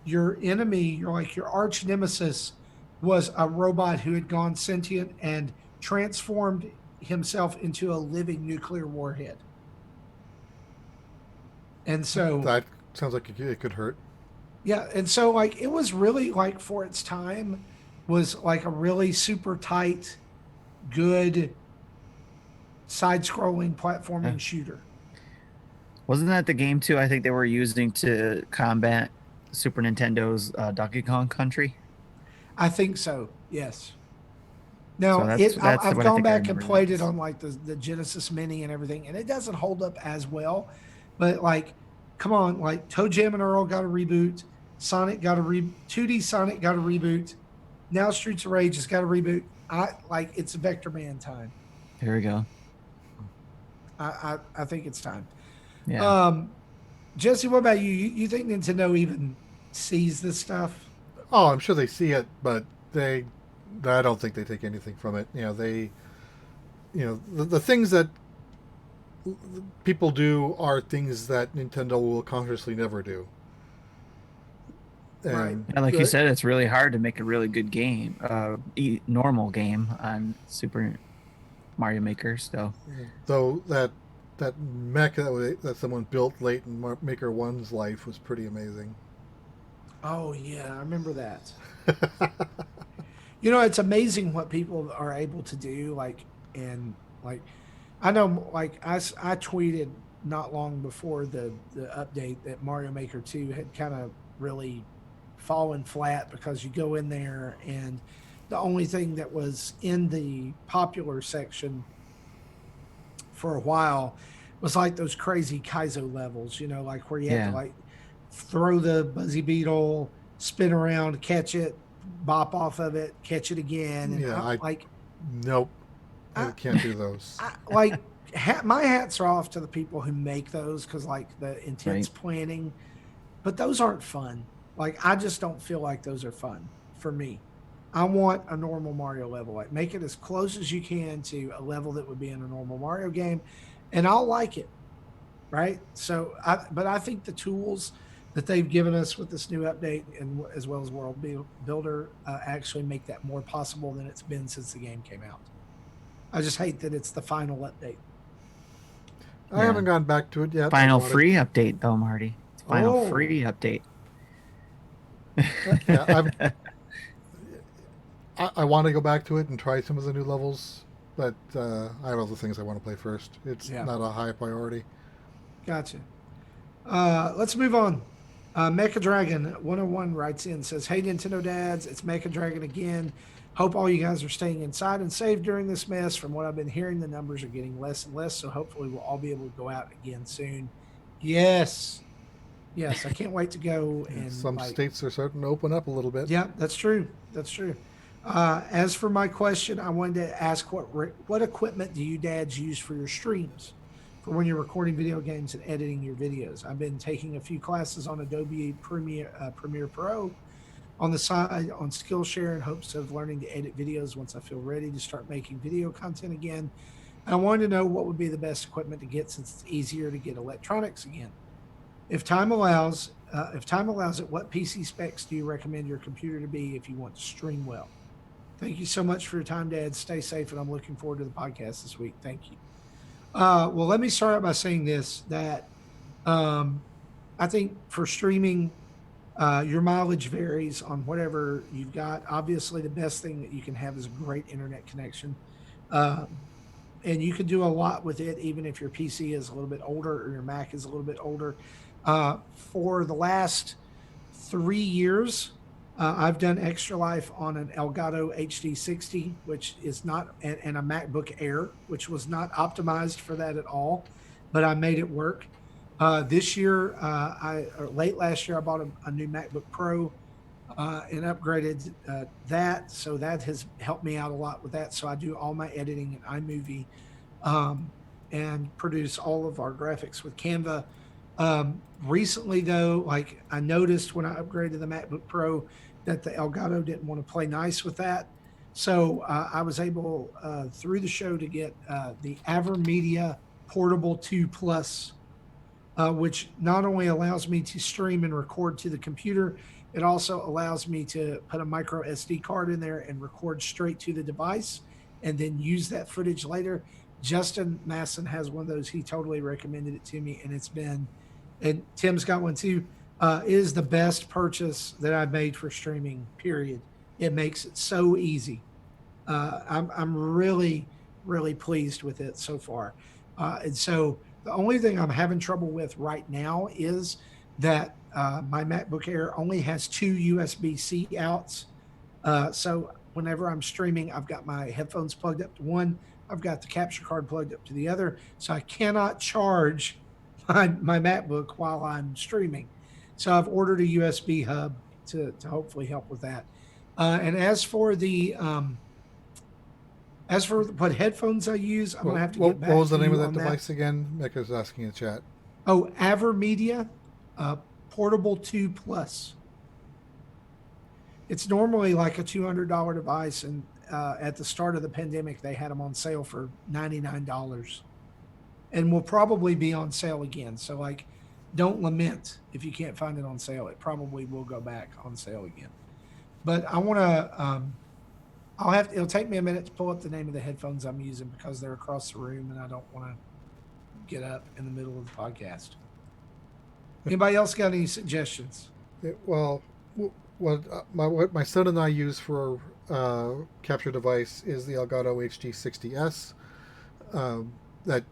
your enemy, your arch nemesis, was a robot who had gone sentient and transformed himself into a living nuclear warhead. And so that sounds like it could hurt. Yeah, and so like it was really like for its time was like a really super tight, good side-scrolling platforming shooter. Wasn't that the game too? I think they were using to combat Super Nintendo's Donkey Kong Country. I think so. Yes. Now so I've gone back and played it on like the Genesis Mini and everything, and it doesn't hold up as well. But like, come on, like Toe Jam and Earl got a reboot. Sonic got 2D Sonic got a reboot. Now Streets of Rage has got a reboot. It's Vectorman time. There we go. I think it's time. Yeah. Jesse, what about you? You think Nintendo even sees this stuff? Oh, I'm sure they see it, but I don't think they take anything from it. The things that people do are things that Nintendo will consciously never do. Right. And like you said, it's really hard to make a really good game, normal game on Super Mario Maker. So, though that that mech that someone built late in Maker One's life was pretty amazing. Oh yeah, I remember that. You know, it's amazing what people are able to do. And like, I know, I tweeted not long before the update that Mario Maker 2 had kind of really fallen flat because you go in there and the only thing that was in the popular section for a while was like those crazy Kaizo levels, you know, like where you had to Yeah. like throw the Buzzy Beetle, spin around, catch it, bop off of it, catch it again. And Yeah, I I like, nope, I I, can't do those. I like, my hats are off to the people who make those because like the intense Right. planning, but those aren't fun. Like, I just don't feel like those are fun for me. I want a normal Mario level. Like, make it as close as you can to a level that would be in a normal Mario game, and I'll like it. Right. But I think the tools that they've given us with this new update and as well as Builder actually make that more possible than it's been since the game came out. I just hate that it's the final update. I Yeah. haven't gone back to it yet. I Final want free update though, Marty. It's final Oh, free update. yeah, I want to go back to it and try some of the new levels, but I have other things I want to play first. It's yeah. not a high priority. Gotcha. Let's move on. Mecha Dragon 101 writes in, says, "Hey Nintendo dads, it's Mecha Dragon again. Hope all you guys are staying inside and safe during this mess. From what I've been hearing, the numbers are getting less and less, so hopefully we'll all be able to go out again soon." Yes. Yes, I can't wait to go Yeah, and some like, states are starting to open up a little bit. yeah, that's true. That's true. As for my question, I wanted to ask what equipment do you dads use for your streams, for when you're recording video games and editing your videos? I've been taking a few classes on Adobe Premiere Pro on the side on Skillshare in hopes of learning to edit videos once I feel ready to start making video content again. And I wanted to know what would be the best equipment to get since it's easier to get electronics again. If time allows it, what PC specs do you recommend your computer to be if you want to stream well? Thank you so much for your time, Dad. Stay safe, and I'm looking forward to the podcast this week. Thank you. Well, let me start out by saying this: that um, I think for streaming, your mileage varies on whatever you've got. Obviously, the best thing that you can have is a great internet connection. Um, and you can do a lot with it, even if your PC is a little bit older or your Mac is a little bit older. For the last 3 years, I've done Extra Life on an Elgato HD60, which is not, and a MacBook Air, which was not optimized for that at all, but I made it work. This year, or late last year, I bought a new MacBook Pro and upgraded that. So that has helped me out a lot with that. So I do all my editing in iMovie um, and produce all of our graphics with Canva. Recently, though, like I noticed when I upgraded the MacBook Pro that the Elgato didn't want to play nice with that. So I was able through the show to get the AverMedia Portable 2 Plus, which not only allows me to stream and record to the computer, it also allows me to put a micro SD card in there and record straight to the device and then use that footage later. Justin Masson has one of those. He totally recommended it to me, and it's been, and Tim's got one too. It is the best purchase that I've made for streaming, period. It makes it so easy. I'm really, really pleased with it so far. And so the only thing I'm having trouble with right now is that my MacBook Air only has two USB-C outs. So whenever I'm streaming, I've got my headphones plugged up to one, I've got the capture card plugged up to the other. So I cannot charge my MacBook while I'm streaming. So I've ordered a USB hub to hopefully help with that. And as for what headphones I use, I'm going to have to get What back was to the name of you that on that. device again? Mecca's asking in chat. Oh, AverMedia uh, Portable 2 Plus. It's normally like a $200 device, and at the start of the pandemic, they had them on sale for $99, and will probably be on sale again. So, like, don't lament if you can't find it on sale. It probably will go back on sale again. But I want to. I'll it'll take me a minute to pull up the name of the headphones I'm using because they're across the room, and I don't want to get up in the middle of the podcast. Anybody else got any suggestions? Well, what my son and I use for capture device is the Elgato HD60S. Um, that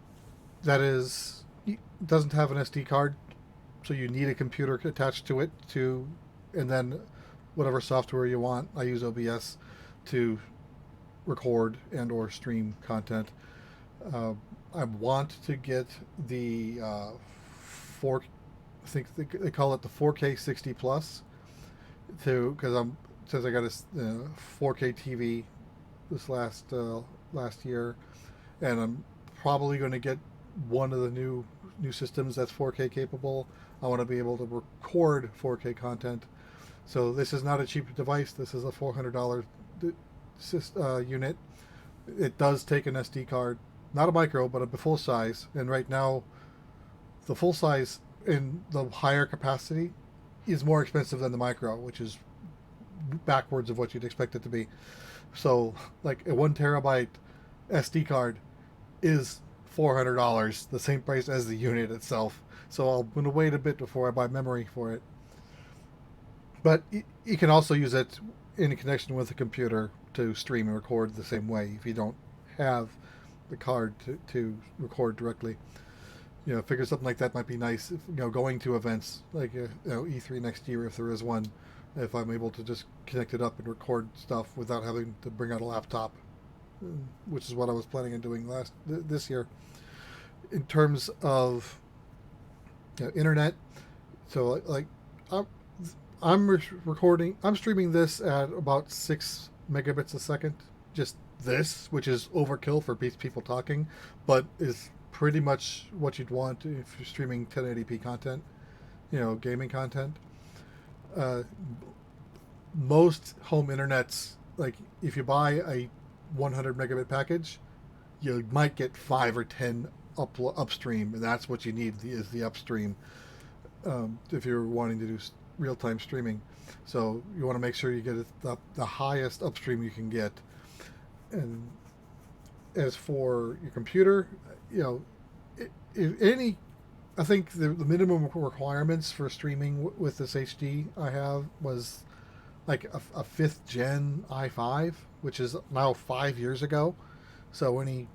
doesn't have an SD card, so you need a computer attached to it and then whatever software you want. I use OBS to record and or stream content. I want to get the four. I think they call it the 4K 60 plus, because since I got a 4K TV this last year, and I'm probably going to get one of the new systems that's 4K capable. I want to be able to record 4K content. So this is not a cheap device. This is a $400 unit. It does take an SD card, not a micro, but a full size. And right now, the full size in the higher capacity is more expensive than the micro, which is backwards of what you'd expect it to be. So, like a 1 terabyte SD card is $400, the same price as the unit itself. So I'm going to wait a bit before I buy memory for it. But you can also use it in connection with a computer to stream and record the same way if you don't have the card to record directly. I figure something like that might be nice. If, going to events like E3 next year, if there is one, if I'm able to just connect it up and record stuff without having to bring out a laptop, which is what I was planning on doing this year. In terms of internet, so like I'm streaming this at about 6 megabits a second. Just this, which is overkill for people talking, but is pretty much what you'd want if you're streaming 1080p content, gaming content. Most home internets, like if you buy a 100 megabit package, you might get 5 or 10 upstream, and that's what you need is the upstream if you're wanting to do real-time streaming. So you want to make sure you get the highest upstream you can get. And as for your computer, I think the minimum requirements for streaming with this HD I have was like a 5th gen i5, which is now 5 years ago. So any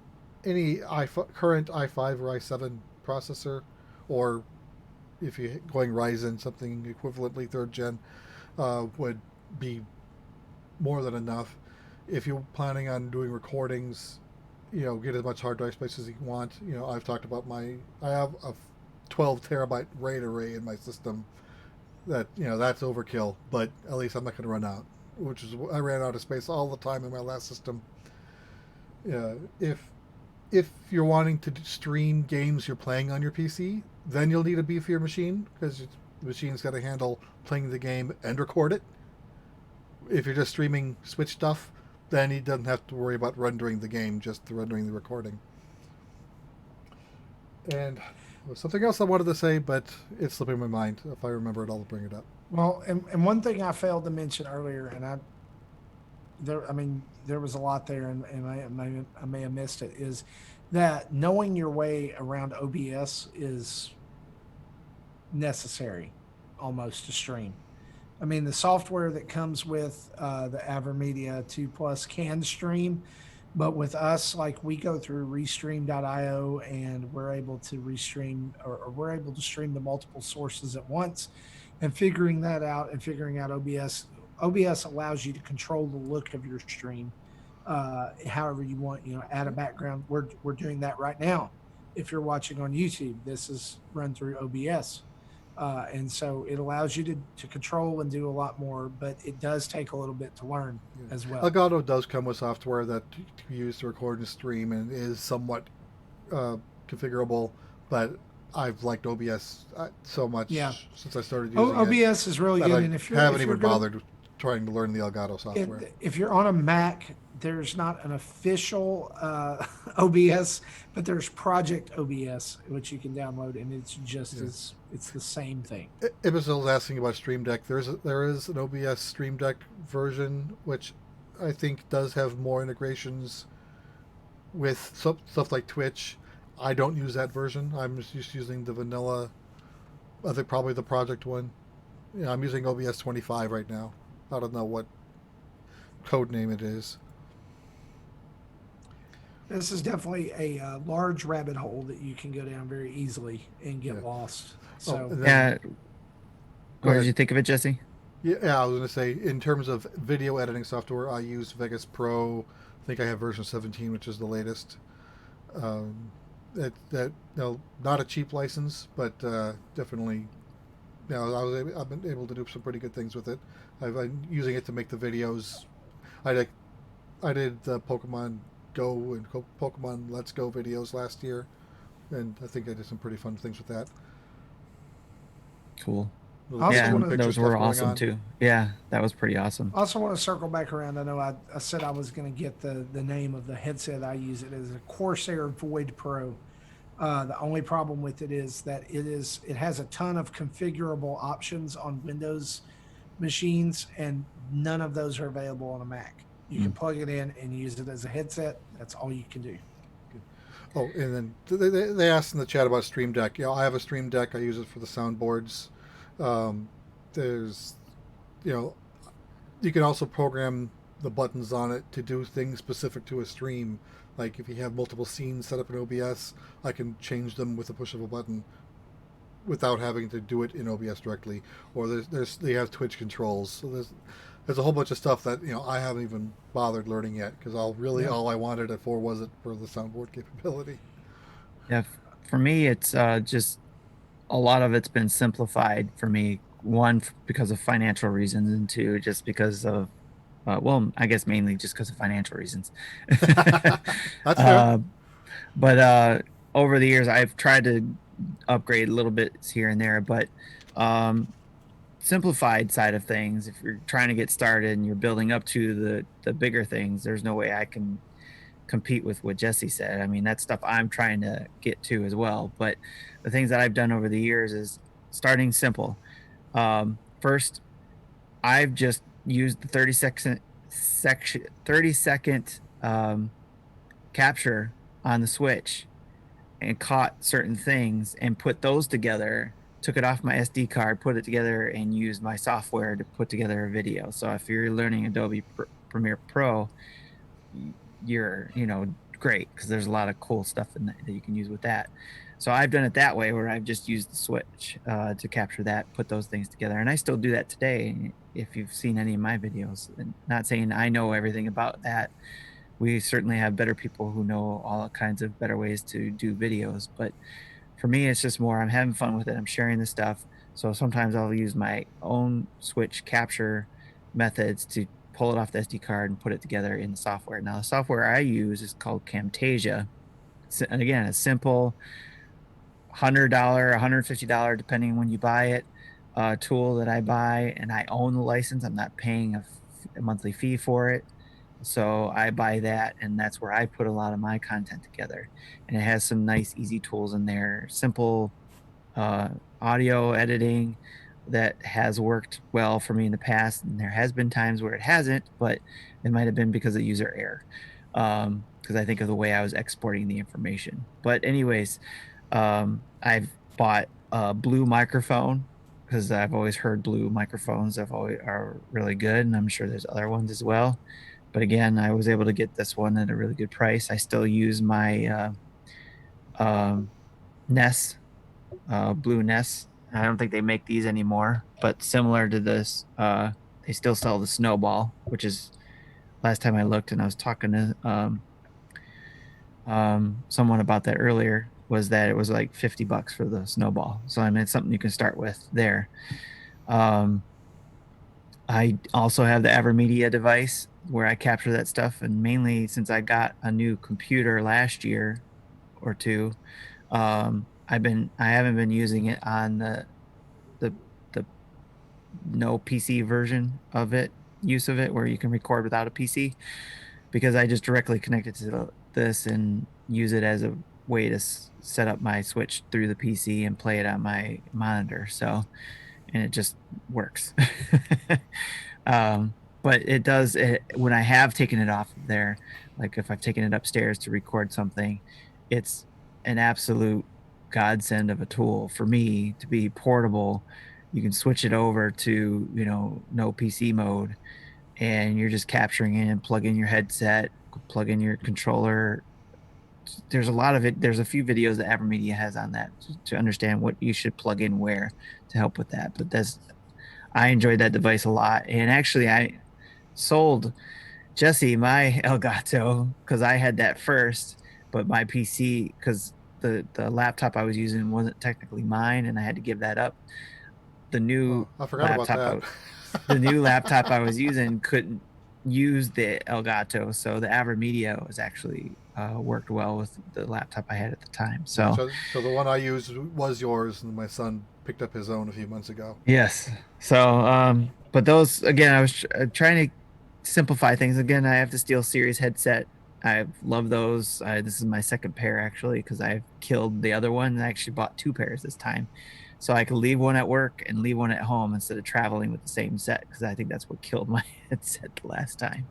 current i5 or i7 processor, or if you're going Ryzen, something equivalently 3rd gen, would be more than enough. If you're planning on doing recordings, get as much hard drive space as you want. I've talked about I have a 12 terabyte RAID array in my system. That's overkill, but at least I'm not going to run out. I ran out of space all the time in my last system. If you're wanting to stream games you're playing on your PC, then you'll need a beefier machine, because the machine's got to handle playing the game and record it. If you're just streaming Switch stuff, then he doesn't have to worry about rendering the game, just rendering the recording. And there was something else I wanted to say, but it's slipping my mind. If I remember it, I'll bring it up. Well, and one thing I failed to mention earlier, and there was a lot there, and I may have missed it, is that knowing your way around OBS is necessary almost to stream. I mean, the software that comes with the AverMedia 2 Plus can stream, but with us, like, we go through restream.io, and we're able to restream, or we're able to stream to multiple sources at once. And figuring that out and figuring out OBS allows you to control the look of your stream however you want. Add a background. We're doing that right now. If you're watching on YouTube, this is run through OBS. And so it allows you to control and do a lot more, but it does take a little bit to learn as well. Elgato does come with software that you use to record and stream, and is somewhat configurable, but I've liked OBS so much since I started using it. OBS is really good. And if you haven't even bothered trying to learn the Elgato software. If you're on a Mac, there's not an official OBS, but there's Project OBS, which you can download, and it's just it's the same thing. Ibis was asking about Stream Deck. There is an OBS Stream Deck version, which I think does have more integrations with stuff like Twitch. I don't use that version. I'm just using the vanilla. I think probably the project one. Yeah, I'm using OBS 25 right now. I don't know what code name it is. This is definitely a large rabbit hole that you can go down very easily and get Yeah. lost. Oh, So, and then, Yeah. go What did ahead. you think of it, Jesse? Yeah, I was going to say, in terms of video editing software, I use Vegas Pro. I think I have version 17, which is the latest. Um, not a cheap license, but definitely, I've been able to do some pretty good things with it. I'm using it to make the videos. I like I did the Pokemon Go and Pokemon Let's Go videos last year, and I think I did some pretty fun things with that. Cool. Little I also Yeah, background want and to picture those stuff were going awesome on. too. Yeah, that was pretty awesome. I also want to circle back around. I know I said I was going to get the name of the headset I use. It is a Corsair Void Pro. The only problem with it is that it has a ton of configurable options on Windows machines, and none of those are available on a Mac. You can Mm. plug it in and use it as a headset. That's all you can do. Oh, and then they asked in the chat about Stream Deck. I have a Stream Deck. I use it for the soundboards. Um, there's, you know, you can also program the buttons on it to do things specific to a stream. Like if you have multiple scenes set up in OBS, I can change them with the push of a button without having to do it in OBS directly. Or they have Twitch controls. So there's a whole bunch of stuff that I haven't even bothered learning yet because Yeah. all I wanted it for was it for the soundboard capability. Yeah, for me, it's just a lot of it's been simplified for me. One, because of financial reasons, and two, just because of, well, I guess mainly just because of financial reasons. That's fair. uh, but over the years, I've tried to upgrade a little bit here and there, but um, simplified side of things, if you're trying to get started and you're building up to the bigger things, there's no way I can compete with what Jesse said. I mean, that's stuff I'm trying to get to as well. But the things that I've done over the years is starting simple. First, I've just used the 30-second capture on the Switch and caught certain things and put those together, took it off my SD card, put it together, and used my software to put together a video. So if you're learning Adobe Premiere Pro, you're great, because there's a lot of cool stuff in that you can use with that. So I've done it that way, where I've just used the Switch to capture that, put those things together, and I still do that today. If you've seen any of my videos, and not saying I know everything about that, we certainly have better people who know all kinds of better ways to do videos. But for me, it's just more I'm having fun with it. I'm sharing this stuff. So sometimes I'll use my own Switch capture methods to pull it off the SD card and put it together in the software. Now, the software I use is called Camtasia. And again, it's simple, $100, $150, depending when you buy it, tool that I buy, and I own the license. I'm not paying a monthly fee for it. So I buy that, and that's where I put a lot of my content together. And it has some nice, easy tools in there, simple audio editing that has worked well for me in the past. And there has been times where it hasn't, but it might have been because of user error. Because I think of the way I was exporting the information. But anyways, I've bought a Blue microphone because I've always heard Blue microphones are really good, and I'm sure there's other ones as well. But again, I was able to get this one at a really good price. I still use my Ness, Blue Ness. I don't think they make these anymore, but similar to this, they still sell the Snowball, which is, last time I looked, and I was talking to someone about that earlier, was that it was like $50 for the Snowball. So I mean, it's something you can start with there. I also have the Evermedia device where I capture that stuff, and mainly since I got a new computer last year or two, I haven't been using it on the the no PC version of it, use of it, where you can record without a PC, because I just directly connect it to this and use it as a way to set up my Switch through the PC and play it on my monitor. So, and it just works. But it does it, when I have taken it off of there, like if I've taken it upstairs to record something, it's an absolute godsend of a tool for me to be portable. You can switch it over to, no PC mode, and you're just capturing it and plug in your headset, plug in your controller. There's a lot of it. There's a few videos that AverMedia has on that to understand what you should plug in where to help with that. But I enjoyed that device a lot. And actually, I sold Jesse my Elgato because I had that first, but my PC, because the laptop I was using wasn't technically mine, and I had to give that up. The new Oh, I forgot about laptop, that. the new laptop I was using couldn't use the Elgato, so the AverMedia was actually worked well with the laptop I had at the time. Yeah, So so the one I used was yours, and my son picked up his own a few months ago. yes, so but those again, I was trying to simplify things. Again, I have the Steel Series headset. I love those. This is my second pair actually because I've killed the other one. I actually bought two pairs this time, so I could leave one at work and leave one at home instead of traveling with the same set, because I think that's what killed my headset the last time.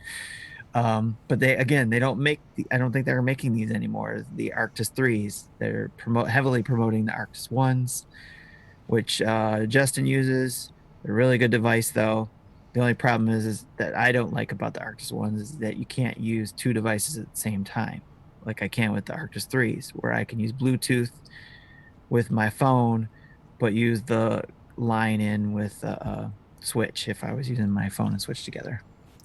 But they don't make I don't think they're making these anymore. The Arctis 3s, they're heavily promoting the Arctis 1s, which Justin uses. A really good device though. The only problem is that I don't like about the Arctis 1s is that you can't use two devices at the same time, like I can with the Arctis 3s, where I can use Bluetooth with my phone, but use the line in with Switch if I was using my phone and Switch together.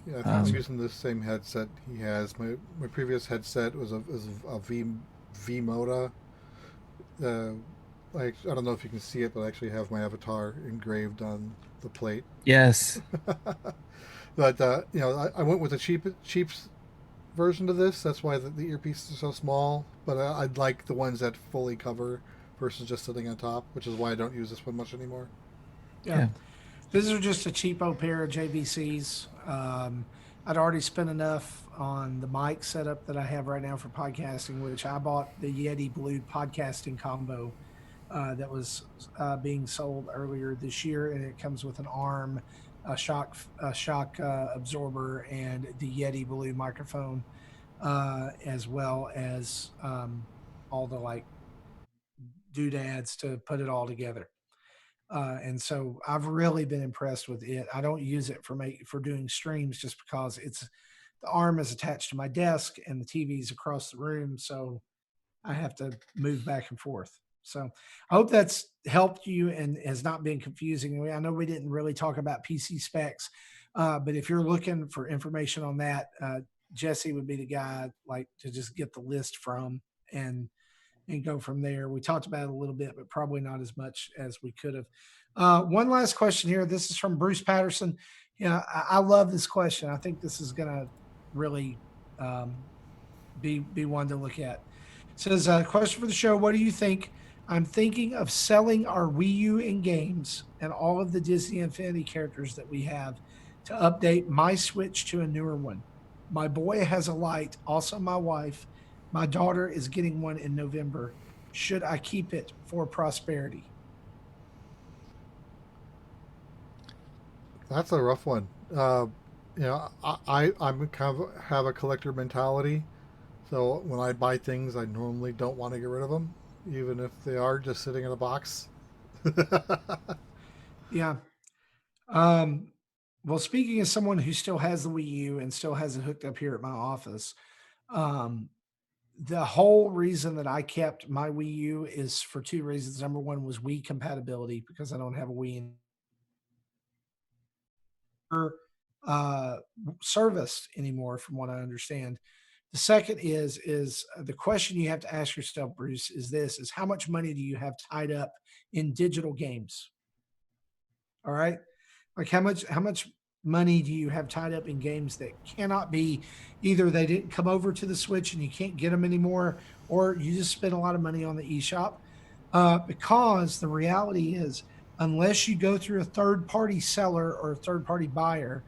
Yeah, I think I'm using the same headset he has. My previous headset was a V Moda. I don't know if you can see it, but I actually have my avatar engraved on the plate. Yes. But I went with the cheap version of this. That's why the earpieces are so small. But I'd like the ones that fully cover versus just sitting on top, which is why I don't use this one much anymore. Yeah. These are just a cheapo pair of JVCs. I'd already spent enough on the mic setup that I have right now for podcasting, which I bought the Yeti Blue podcasting combo that was being sold earlier this year, and it comes with an arm, a shock absorber, and the Yeti Blue microphone, as well as all the like doodads to put it all together. And so I've really been impressed with it. I don't use it for doing streams just because the arm is attached to my desk and the TV's across the room, so I have to move back and forth. So I hope that's helped you and has not been confusing. I know we didn't really talk about PC specs, but if you're looking for information on that, Jesse would be the guy like to just get the list from and go from there. We talked about it a little bit, but probably not as much as we could have. One last question here. This is from Bruce Patterson. I love this question. I think this is going to really um, be one to look at. It says, question for the show. What do you think? I'm thinking of selling our Wii U in games and all of the Disney Infinity characters that we have to update my Switch to a newer one. My boy has a light, also my wife. My daughter is getting one in November. Should I keep it for prosperity? That's a rough one. I'm kind of have a collector mentality, so when I buy things, I normally don't want to get rid of them, even if they are just sitting in a box. Yeah. Um, well, speaking as someone who still has the Wii U and still has it hooked up here at my office, um, the whole reason that I kept my Wii U is for two reasons. Number one was Wii compatibility because I don't have a Wii uh, serviced anymore, from what I understand. The second is the question you have to ask yourself, Bruce, is this: is how much money do you have tied up in digital games? All right, like how much money do you have tied up in games that cannot be either they didn't come over to the Switch and you can't get them anymore, or you just spent a lot of money on the eShop? Because the reality is, unless you go through a third party seller or a third party buyer,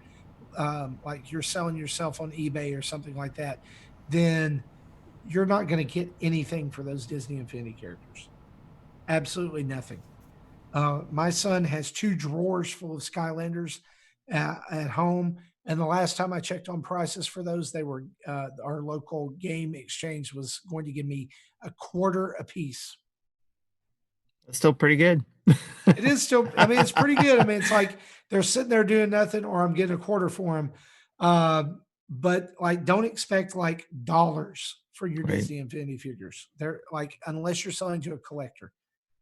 like you're selling yourself on eBay or something like that, then you're not going to get anything for those Disney Infinity characters. Absolutely nothing. My son has two drawers full of Skylanders at home. And the last time I checked on prices for those, they were our local game exchange was going to give me a quarter a piece. That's still pretty good. It is still, I mean, it's pretty good. I mean, it's like they're sitting there doing nothing, or I'm getting a quarter for them. But like, don't expect like dollars for your Right. Disney Infinity figures. They're like, unless you're selling to a collector.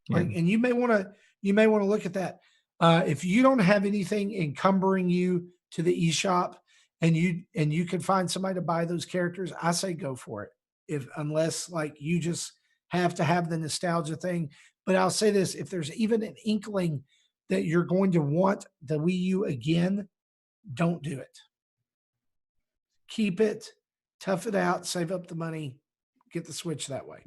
Yeah. Like, and you may want to look at that. If you don't have anything encumbering you to the eShop, and you can find somebody to buy those characters, I say go for it. If unless like you just have to have the nostalgia thing. But I'll say this: if there's even an inkling that you're going to want the Wii U again, don't do it. Keep it, tough it out, save up the money, get the Switch that way.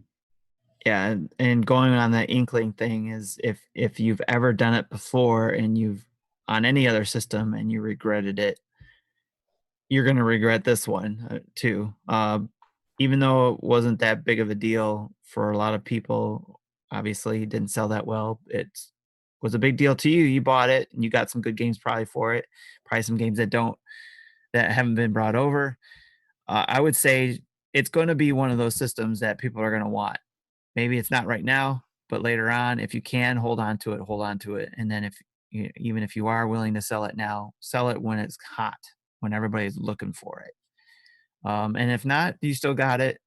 Yeah, and going on that inkling thing is if you've ever done it before and you've on any other system and you regretted it, you're going to regret this one too. Even though it wasn't that big of a deal for a lot of people, obviously it didn't sell that well. It was a big deal to you. You bought it and you got some good games probably for it. Probably some games that haven't been brought over. I would say it's going to be one of those systems that people are going to want. Maybe it's not right now, but later on, if you can hold on to it, hold on to it. And then even if you are willing to sell it now, sell it when it's hot, when everybody's looking for it. And if not, you still got it.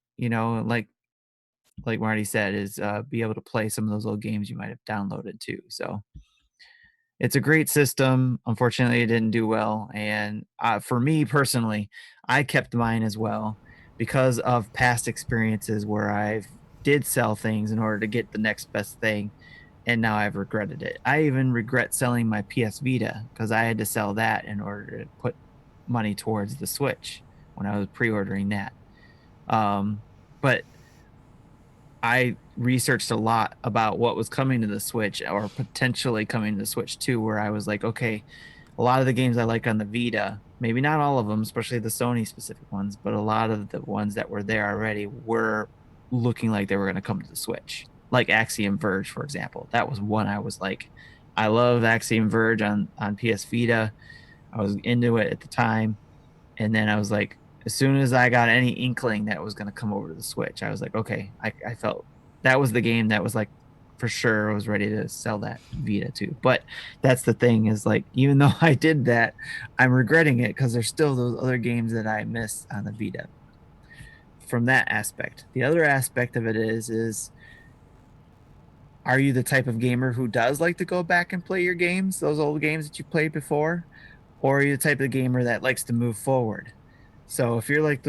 Like Marty said, is be able to play some of those old games you might have downloaded too. So it's a great system. Unfortunately, it didn't do well. And for me personally, I kept mine as well because of past experiences where I did sell things in order to get the next best thing. And now I've regretted it. I even regret selling my PS Vita because I had to sell that in order to put money towards the Switch when I was pre-ordering that. But I researched a lot about what was coming to the Switch or potentially coming to the Switch 2, where I was like, okay, a lot of the games I like on the Vita, maybe not all of them, especially the Sony specific ones, but a lot of the ones that were there already were looking like they were going to come to the Switch. Like Axiom Verge, for example. That was one I was like, I love Axiom Verge on PS Vita. I was into it at the time. And then I was like, as soon as I got any inkling that was going to come over to the Switch, I was like, okay, I felt that was the game that was like, for sure, I was ready to sell that Vita too. But that's the thing is like, even though I did that, I'm regretting it because there's still those other games that I missed on the Vita from that aspect. The other aspect of it is are you the type of gamer who does like to go back and play your games, those old games that you played before? Or are you the type of gamer that likes to move forward? So if you're like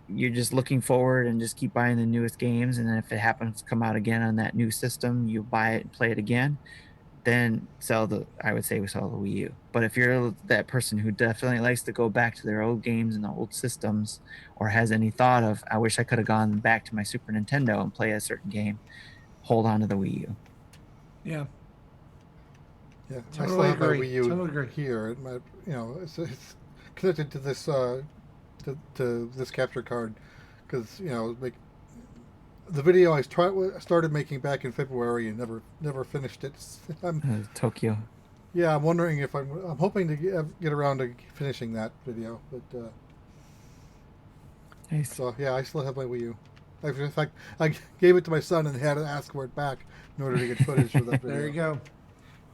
you're just looking forward and just keep buying the newest games, and then if it happens to come out again on that new system, you buy it and play it again, then I would say we sell the Wii U. But if you're that person who definitely likes to go back to their old games and the old systems, or has any thought of, I wish I could have gone back to my Super Nintendo and play a certain game, hold on to the Wii U. Yeah. Yeah, Totally I still have agree. my Wii U Totally agree. here. It's connected to this to this capture card because like the video I started making back in February and never finished it. Tokyo. Yeah, I'm wondering if I'm hoping to get around to finishing that video, but Nice. so yeah, I still have my Wii U. In fact, I gave it to my son and had to ask for it back in order to get footage for that video. There you go.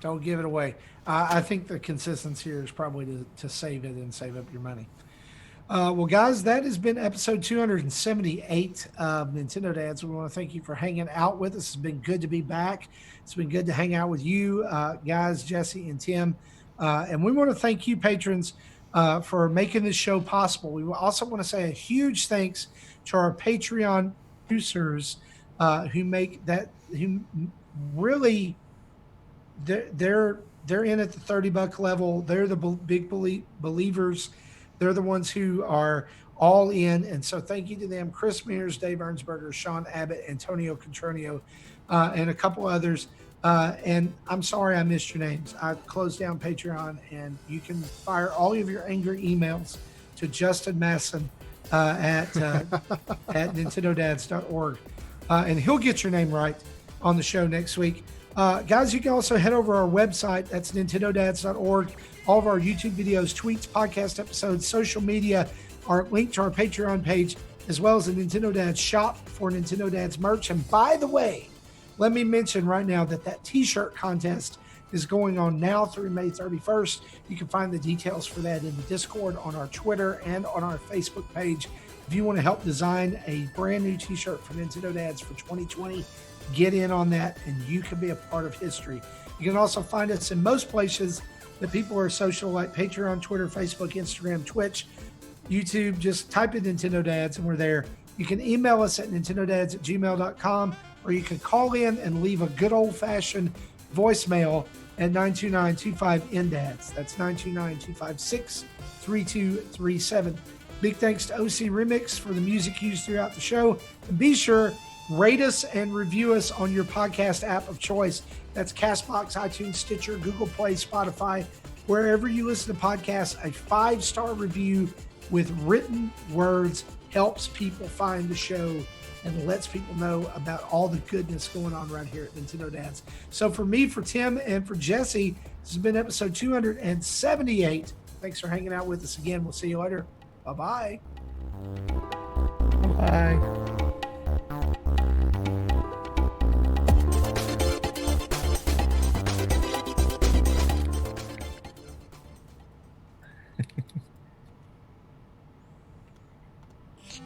Don't give it away. I think the consistency here is probably to save it and save up your money. Well, guys, that has been episode 278 of Nintendo Dads. We want to thank you for hanging out with us. It's been good to be back. It's been good to hang out with you guys, Jesse and Tim. And we want to thank you, patrons, for making this show possible. We also want to say a huge thanks to our Patreon producers who really they're in at the $30 level. They're the big believers. They're the ones who are all in. And so thank you to them. Chris Mears, Dave Ernsberger, Sean Abbott, Antonio Contronio, and a couple others. And I'm sorry I missed your names. I closed down Patreon, and you can fire all of your angry emails to Justin Masson at nintendodads.org. And he'll get your name right on the show next week. Guys, you can also head over our website. That's nintendodads.org. All of our YouTube videos, tweets, podcast episodes, social media are linked to our Patreon page, as well as the Nintendo Dads shop for Nintendo Dads merch. And by the way, let me mention right now that t-shirt contest is going on now through May 31st. You can find the details for that in the Discord, on our Twitter, and on our Facebook page. If you want to help design a brand new t-shirt for Nintendo Dads for 2020, get in on that and you can be a part of history. You can also find us in most places that people are social, like Patreon, Twitter, Facebook, Instagram, Twitch, YouTube. Just type in Nintendo Dads and we're there. You can email us at nintendodads@gmail.com, or you can call in and leave a good old-fashioned voicemail at 929-25-NDADS. That's 929-256-3237. Big thanks to OC Remix for the music used throughout the show. And be sure, rate us and review us on your podcast app of choice. That's CastBox, iTunes, Stitcher, Google Play, Spotify. Wherever you listen to podcasts, a 5-star review with written words helps people find the show and lets people know about all the goodness going on right here at Nintendo Dads. So for me, for Tim, and for Jesse, this has been episode 278. Thanks for hanging out with us again. We'll see you later. Bye-bye. Bye.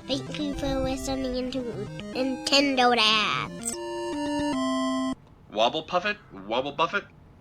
Thank you for listening to Nintendo Dads. Wobble Puffet, Wobble Buffet,